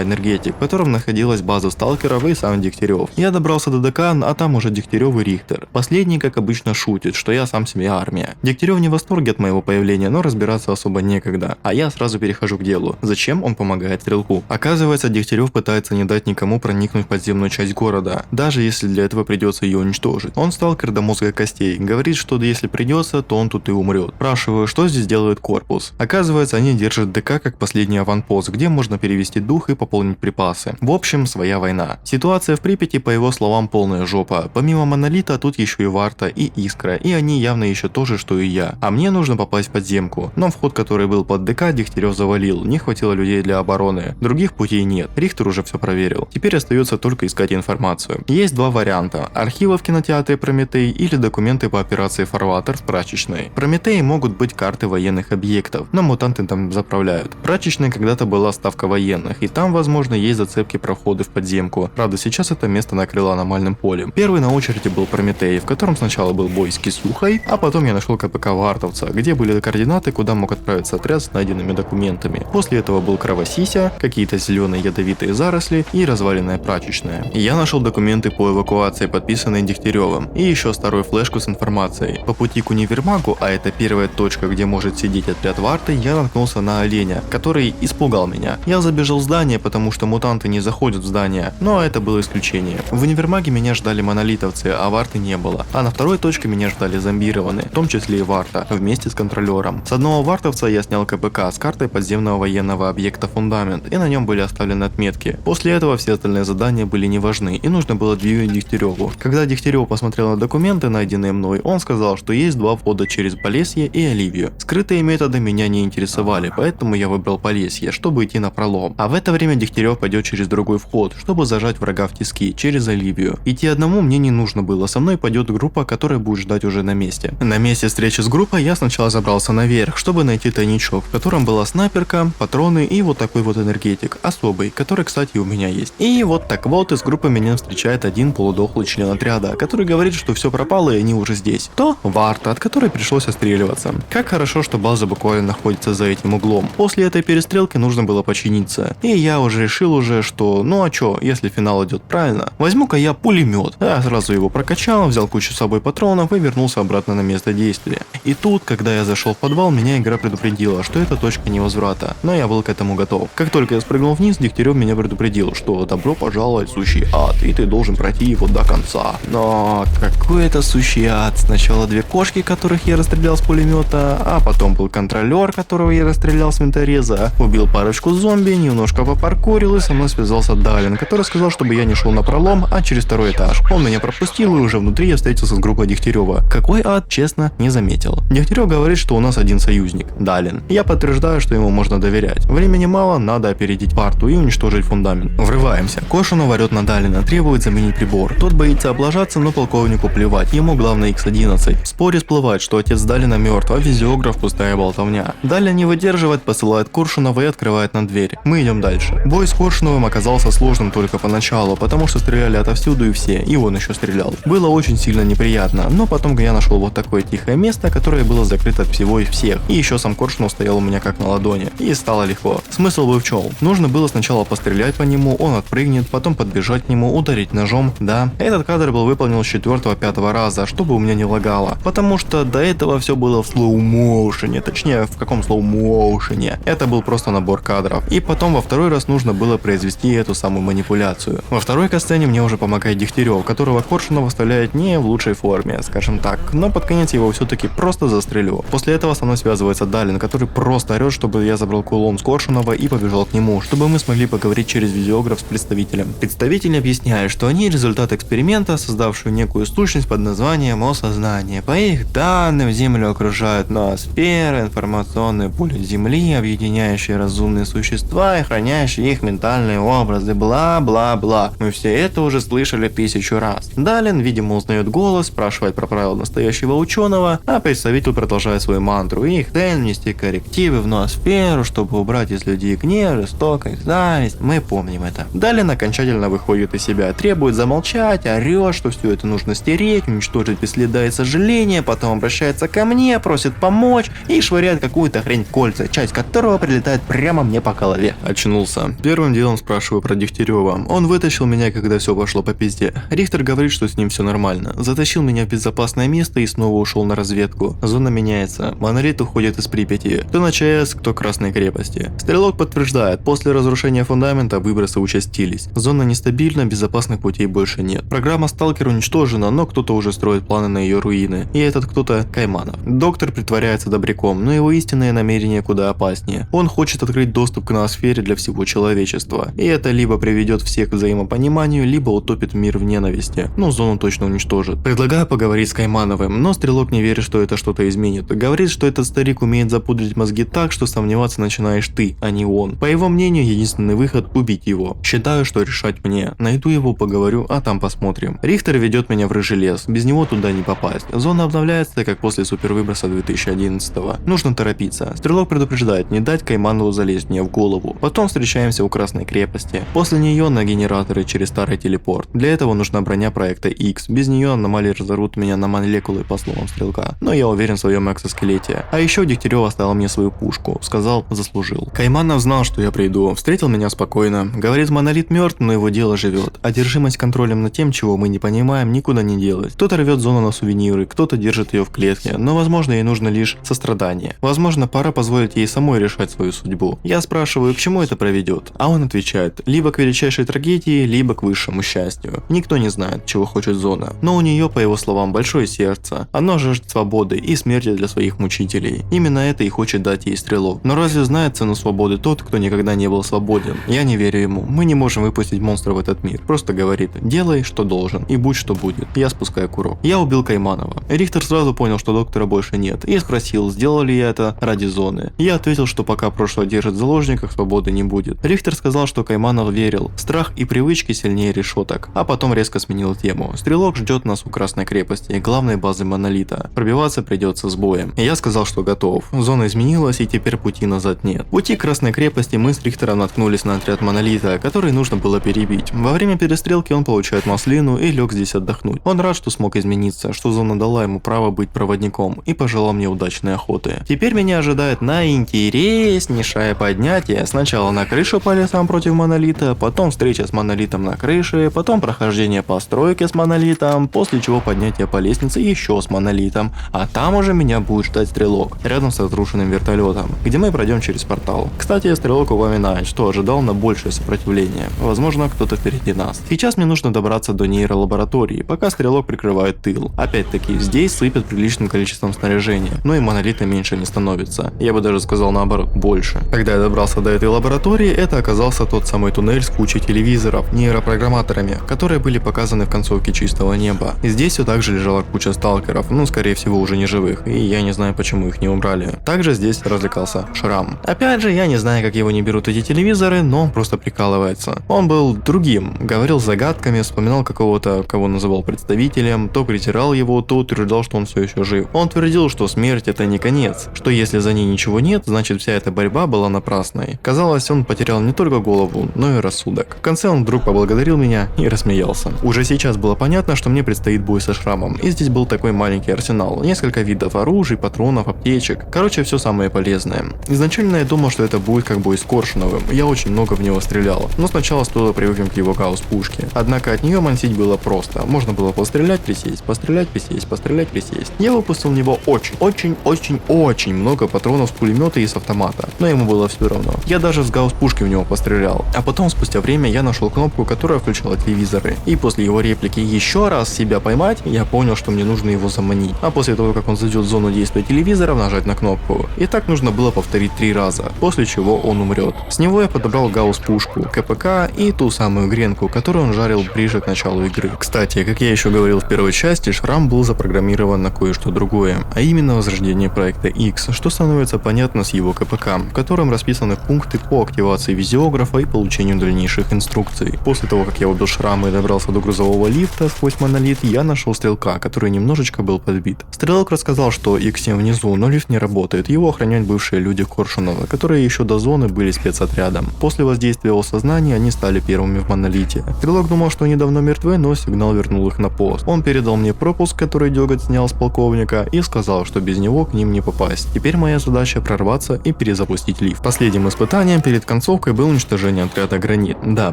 Энергетик, в котором находилась база сталкеров и сам Дегтярев. Я добрался до ДК, а там уже Дегтярев и Рихтер. Последний, как обычно, шутит, что я сам себе армия. Дегтярев не в восторге от моего появления, но разбираться особо некогда. А я сразу перехожу к делу. Зачем он помогает Стрелку? Оказывается, Дегтярев пытается не дать никому проникнуть в подземную часть города, даже если для этого придется ее уничтожить. Он сталкер до мозга костей, говорит, что если придется, то он тут и умрет. Спрашиваю, что здесь делает корпус. Оказывается, они держат ДК как последний аванпост, где можно перевести дух и пополнить припасы. В общем, своя война. Ситуация в Припяти, по его словам, полная жопа. Помимо Монолита, тут еще и Варта и Искра, и они явно еще то же, что и я. А мне нужно попасть в подземку. Но вход, который был под ДК, Дегтярев завалил, не хватило людей для обороны. Других путей нет, Рихтер уже все проверил. Теперь остается только искать информацию. Есть два варианта: архивы в кинотеатре Прометей или документы по операции Фарватер в прачечной. Прометеи могут быть карты военных объектов, но мутанты там заправляют. Прачечной когда-то была ставка военных, и там, возможно, есть зацепки проходы в подземку. Правда, сейчас это место накрыло аномальным полем. Первый на очереди был Прометей, в котором сначала был бой с Кисюхой, а потом я нашел КПК Вартовца, где были координаты, куда мог отправиться отряд с найденными документами. После этого был Кровосися, какие-то зеленые ядовитые заросли и разваленная прачечная. И я нашел документы по эвакуации, подписанные Дегтяревым, и еще старую флешку с информацией. По пути к универмагу, а это первая точка, где может сидеть отряд Варты, я наткнулся на оленя, который испугал меня. Я забежал в здание, потому что мутанты не заходят в здание, но это было исключение. В универмаге меня ждали монолитовцы, а Варты не было. А на второй точке меня ждали зомбированные, в том числе и Варта, вместе с контролером. С одного вартовца я снял КПК с картой подземного военного объекта Фундамент, и на нем были оставлены отметки. После этого все остальные задания были не важны, и нужно было двигать Дегтяреву. Когда Дегтярев посмотрел на документы, найденные мной, он сказал, что есть два входа через Полесье и Оливию. Скрытые методы меня не интересовали, поэтому я выбрал Полесье, чтобы идти на пролом. А в это время Дегтярев пойдет через другой вход, чтобы зажать врага в тиски, через Оливию. Идти одному мне не нужно было, со мной пойдет группа, которая будет ждать уже на месте. На месте встречи с группой я сначала забрался наверх, чтобы найти тайничок, в котором была снайперка, патроны и вот такой вот энергетик, особый, который, кстати, у меня есть. И вот так вот из группы меня встречает один полудохлый член отряда, который говорит, что все пропало и они уже здесь. То Варта, от которой пришлось отстреливаться. Как хорошо, что база буквально находится за этим углом. После этой перестрелки нужно было починиться. И я уже решил что, ну а чё, если финал идет правильно, возьму-ка я пулемет. Я сразу его прокачал, взял кучу с собой патронов и вернулся обратно на место действия. И тут, когда я зашел в подвал, меня игра предупредила, что это точка невозврата, но я был к этому готов. Как только я спрыгнул вниз, Дегтярев меня предупредил, что добро пожаловать в сущий ад, и ты должен пройти его до конца. Но какой это сущий ад? Сначала две кошки, которых я расстрелял с пулемета, а потом был контролер, которого я расстрелял с винтореза, убил парочку зомби, немножко попаркурил, и со мной связался Далин, который сказал, чтобы я не шел на пролом, а через второй этаж. Он меня пропустил, и уже внутри я встретился с группой Дегтярева. Какой ад, честно, не заметил. Дегтярев говорит, что у нас один союзник, Далин. Я подтверждаю, что ему можно доверять. Времени мало, надо опередить Варту и уничтожить фундамент. Врываемся. Кошинов орет на Далина, требует заменить прибор. Тот боится облажаться, но полковнику плевать, ему главное X11. В споре всплывает, что отец Далина мертв, а визиограф пустая болтовня. Далин не выдерживает, посылает Коршунова и открывает нам дверь. Мы идем дальше. Бой с Коршуновым оказался сложным только поначалу, потому что стреляли отовсюду и все, и он еще стрелял. Было очень сильно неприятно, но потом я нашел вот такое тихое место, которое было закрыто от всего и всех. И еще сам Коршунов стоял у меня как на ладони. И стало легко. Смысл был в чем? Нужно было сначала пострелять по нему, он отпрыгнет, потом подбежать к нему, ударить ножом. Да, этот кадр был выполнен с 4-5 раза, чтобы у меня не лагало. Потому что до этого все было в слоу-моушене, точнее в каком слоу-моушене. Это был просто набор кадров. И потом во второй раз нужно было произвести эту самую манипуляцию. Во второй катсцене мне уже помогает Дегтярев, которого Коршунов оставляет не в лучшей форме, скажем так, но под конец его все-таки просто застрелю. После этого со мной связывается Далин, который просто орет, чтобы я забрал кулон с Коршунова и побежал к нему, чтобы мы смогли поговорить через видеограф с представителем. Представитель объясняет, что они результат эксперимента, создавшую некую сущность под названием осознание. По их данным, Землю окружают ноосферы, информационное поле Земли, объединяющие разумные существа и хранящие их ментальные образы, бла-бла-бла. Мы все это уже слышали 1000 раз. Далин, видимо, узнает голос, спрашивает про правила настоящего ученого, а представитель продолжает свою мантру. Их цель внести коррективы в ноосферу, чтобы убрать из людей гнев, жестокость, зависть. Мы помним это. Далин окончательно выходит из себя, требует замолчать, орет, что все это нужно стереть, уничтожить без следа и сожаления, потом обращается ко мне, просит помочь и швыряет какую-то хрень в кольца, часть которого прилетает прямо мне по голове. Очнулся. Первым делом спрашиваю про Дегтярева. Он вытащил меня, когда все пошло по пизде. Рихтер говорит, что с ним все нормально. Затащил меня в безопасное место и снова ушел на разведку. Зона меняется. Монолит уходит из Припяти. Кто на ЧАЭС, кто Красной крепости. Стрелок подтверждает, после разрушения фундамента выбросы участились. Зона нестабильна, безопасных путей больше нет. Программа Сталкер уничтожена, но кто-то уже строит планы на ее руины. И этот кто-то Кайманов. Доктор притворяется добряком, но его истинные намерения куда опаснее. Он хочет открыть доступ к ноосфере для всего человечества. И это либо приведет всех к взаимопониманию, либо утопит мир в ненависти. Но зону точно уничтожит. Предлагаю поговорить с Каймановым, но Стрелок не верит, что это что-то изменит. Говорит, что этот старик умеет запудрить мозги так, что сомневаться начинаешь ты, а не он. По его мнению, единственный выход – убить его. Считаю, что решать мне. Найду его, поговорю, а там посмотрим. Рихтер ведет меня в рыжий лес. Без него туда не попасть. Зона обновляется, как после супервыброса 2011-го. Нужно торопиться. Стрелок предупреждает не дать Кайманову залезть мне в голову. Потом встречаемся у Красной крепости. После нее на генераторы через старый телепорт. Для этого нужна броня проекта X. Без нее аномалии разорвут меня на молекулы, по словам Стрелка. Но я уверен в своем экзоскелете. А еще Дегтярев оставил мне свою пушку. Сказал, заслужил. Кайманов знал, что я приду. Встретил меня спокойно. Говорит, монолит мертв, но его дело живет. Одержимость контролем над тем, чего мы не понимаем, никуда не делать. Кто-то рвет зону на сувениры, кто-то держит ее в клетке. Но возможно ей нужно лишь сострадание. Возможно, пора позволить ей самой решать свою судьбу. Я спрашиваю, к чему это приведет? А он отвечает, либо к величайшей трагедии, либо к высшему счастью. Никто не знает, чего хочет зона. Но у нее, по его словам, большое сердце. Оно жаждет свободы и смерти для своих мучителей. Именно это и хочет дать ей Стрелок. Но разве знает цену свободы тот, кто никогда не был свободен? Я не верю ему. Мы не можем выпустить монстра в этот мир. Просто говорит, делай, что должен, и будь, что будет. Я спускаю курок. Я убил Кайманова. Рихтер сразу понял, что доктора больше нет, и спросил, сделал ли я это ради зоны. Я ответил, что пока прошлое держит в заложниках, свободы не будет. Рихтер сказал, что Кайманов верил. Страх и привычки сильнее решеток. А потом резко сменил тему. Стрелок ждет нас у Красной крепости, главной базы монолита. Пробиваться придется с боем. И я сказал, что готов. Зона изменилась, и теперь пути назад нет. В пути к Красной крепости мы с Рихтером наткнулись на отряд монолита, который нужно было перебить. Во время перестрелки он получает маслину и лег здесь отдохнуть. Он рад, что смог измениться, что зона дала ему право быть проводником, и пожелал мне удачной охоты. Теперь меня ожидает наинтереснейшее поднятие. Сначала на крышу по лесам против монолита, потом встреча с монолитом на крыше, потом прохождение постройки с монолитом, после чего поднятие по лестнице еще с монолитом, а там уже меня будет ждать Стрелок, рядом с разрушенным вертолетом, где мы пройдем через портал. Кстати, Стрелок упоминает, что ожидал на большее сопротивление. Возможно, кто-то впереди нас. Сейчас мне нужно добраться до нейролаборатории, пока Стрелок прикрывает тыл. Опять-таки, здесь сыпят приличным количеством снаряжения, но и монолита меньше не становится. Я бы даже сказал наоборот, больше. Когда я добрался до этой лаборатории, это оказался тот самый туннель с кучей телевизоров, нейропрограмматорами, которые были показаны в концовке Чистого неба. И здесь все так же лежала куча сталкеров, ну скорее всего уже не живых, и я не знаю, почему их не убрали. Также здесь развлекался Шрам. Опять же, я не знаю, как его не берут эти телевизоры, но он просто прикалывается. Он был другим, говорил загадками, вспоминал какого-то, кого называл представителем правителем, то притирал его, то утверждал, что он все еще жив. Он твердил, что смерть это не конец, что если за ней ничего нет, значит вся эта борьба была напрасной. Казалось, он потерял не только голову, но и рассудок. В конце он вдруг поблагодарил меня и рассмеялся. Уже сейчас было понятно, что мне предстоит бой со Шрамом, и здесь был такой маленький арсенал, несколько видов оружий, патронов, аптечек, короче, все самое полезное. Изначально я думал, что это будет как бой с Коршуновым, я очень много в него стрелял, но сначала стоило привыкнуть к его гаусс-пушке. Однако от нее мансить было просто, можно было пострелять, присесть, пострелять, присесть, пострелять, присесть. Я выпустил в него очень много патронов с пулемета и с автомата, но ему было все равно. Я даже с гаусс-пушки в него пострелял, а потом спустя время я нашел кнопку, которая включала телевизоры, и после его реплики «еще раз себя поймать», я понял, что мне нужно его заманить, а после того, как он зайдет в зону действия телевизора, нажать на кнопку. И так нужно было повторить 3 раза, после чего он умрет. С него я подобрал гаусс-пушку, КПК и ту самую гренку, которую он жарил ближе к началу игры. Кстати, как я еще говорил в первой части, Шрам был запрограммирован на кое-что другое, а именно возрождение проекта X, что становится понятно с его КПК, в котором расписаны пункты по активации визиографа и получению дальнейших инструкций. После того, как я убил Шрама и добрался до грузового лифта сквозь монолит, я нашел стрелка, который немножечко был подбит. Стрелок рассказал, что X7 внизу, но лифт не работает, его охраняют бывшие люди Коршунова, которые еще до зоны были спецотрядом. После воздействия его сознания они стали первыми в монолите. Стрелок думал, что они давно мертвы, но сигнал вернул их на пост. Он передал мне пропуск, который Дёготь снял с полковника, и сказал, что без него к ним не попасть. Теперь моя задача прорваться и перезапустить лифт. Последним испытанием перед концовкой было уничтожение отряда Гранит. Да,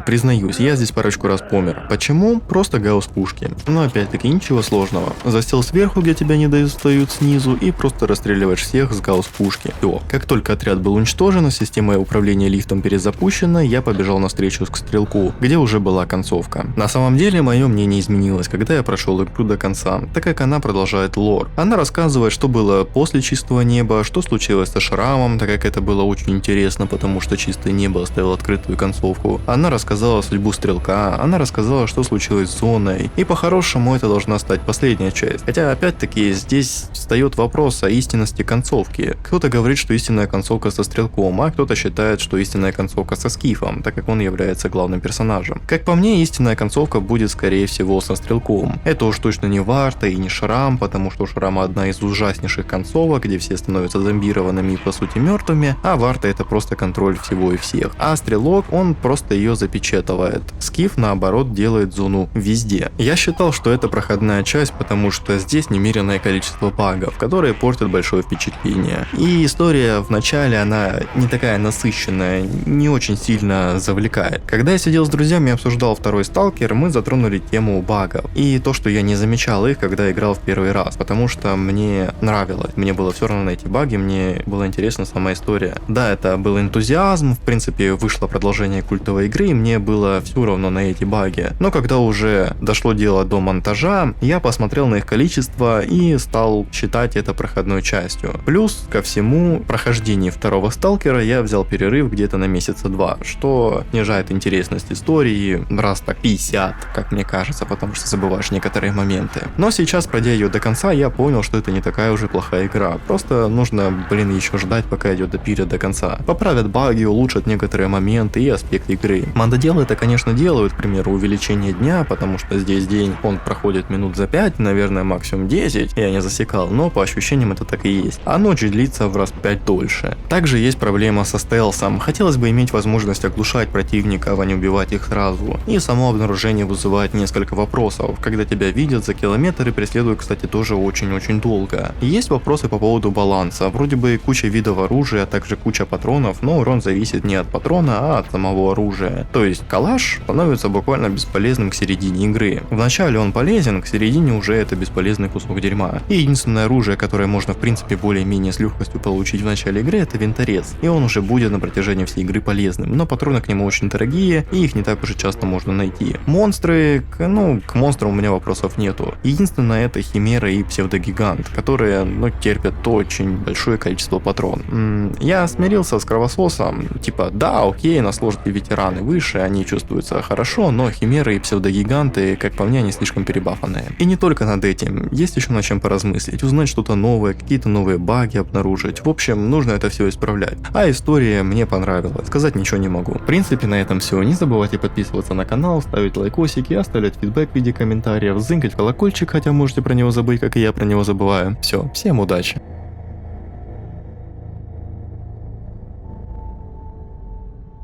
признаюсь, я здесь парочку раз помер. Почему? Просто гаусс-пушки. Но опять-таки ничего сложного. Засел сверху, где тебя не достают снизу, и просто расстреливаешь всех с гаусс-пушки. Все. Как только отряд был уничтожен, а система управления лифтом перезапущена, я побежал навстречу к стрелку, где уже была концовка. На самом деле, мое мнение изменилось, когда я прошел игру до конца, так как она продолжает лор. Она рассказывает, что было после Чистого неба, что случилось со Шрамом, так как это было очень интересно, потому что Чистое небо оставило открытую концовку. Она рассказала судьбу стрелка, она рассказала, что случилось с зоной, и по-хорошему это должна стать последняя часть. Хотя, опять-таки, здесь встает вопрос о истинности концовки. Кто-то говорит, что истинная концовка со стрелком, а кто-то считает, что истинная концовка со Скифом, так как он является главным персонажем. Как по мне, истинная концовка будет, скорее всего, со стрелком. Это уж точно не Варта и не Шрам, потому что у Шрама одна из ужаснейших концовок, где все становятся зомбированными и по сути мертвыми, а Варта это просто контроль всего и всех. А Стрелок, он просто ее запечатывает. Скиф, наоборот, делает зону везде. Я считал, что это проходная часть, потому что здесь немеренное количество багов, которые портят большое впечатление. И история в начале, она не такая насыщенная, не очень сильно завлекает. Когда я сидел с друзьями и обсуждал второй Сталкер, мы затронули тему багов. И то, что я не замечал их, когда играл в первый раз, потому что мне нравилось. Мне было все равно на эти баги, мне была интересна сама история. Да, это был энтузиазм, в принципе, вышло продолжение культовой игры, и мне было все равно на эти баги. Но когда уже дошло дело до монтажа, я посмотрел на их количество и стал считать это проходной частью. Плюс ко всему, прохождение второго Сталкера я взял перерыв где-то на месяца 2, что снижает интересность истории раз так 50, как мне кажется, потому что забываешь некоторые моменты. Но сейчас, пройдя ее до конца, я понял, что это не такая уже плохая игра. Просто нужно, еще ждать, пока идет до конца. Поправят баги, улучшат некоторые моменты и аспекты игры. Мандоделы это, конечно, делают, к примеру, увеличение дня, потому что здесь день, он проходит минут за 5, наверное, максимум 10, я не засекал, но по ощущениям это так и есть. А ночь длится в раз 5 дольше. Также есть проблема со стелсом. Хотелось бы иметь возможность оглушать противников, а не убивать их сразу. И само обнаружение вызывает несколько вопросов. Когда тебя видят за километр и преследуют, кстати, тоже очень-очень долго. И есть вопросы по поводу баланса. Вроде бы куча видов оружия, а также куча патронов, но урон зависит не от патрона, а от самого оружия. То есть калаш становится буквально бесполезным к середине игры. Вначале он полезен, к середине уже это бесполезный кусок дерьма. И единственное оружие, которое можно в принципе более-менее с легкостью получить в начале игры, это винторез. И он уже будет на протяжении всей игры полезным, но патроны к нему очень дорогие, и их не так уж и часто можно найти. Монстры, к монстрам у меня вопросов нету. Единственное, это химера и псевдогигант, которые, терпят очень большое количество патрон. Я смирился с кровососом, типа, да, окей, на сложности ветераны выше, они чувствуются хорошо, но химеры и псевдогиганты, как по мне, они слишком перебафанные. И не только над этим, есть еще над чем поразмыслить, узнать что-то новое, какие-то новые баги обнаружить. В общем, нужно это все исправлять. А история мне понравилась, сказать ничего не могу. В принципе, на этом все. Не забывайте подписываться на канал, ставить лайкосики, оставлять фидбэк в виде комментариев. комментариев, зынкать в колокольчик, хотя можете про него забыть, как и я про него забываю. Все, всем удачи.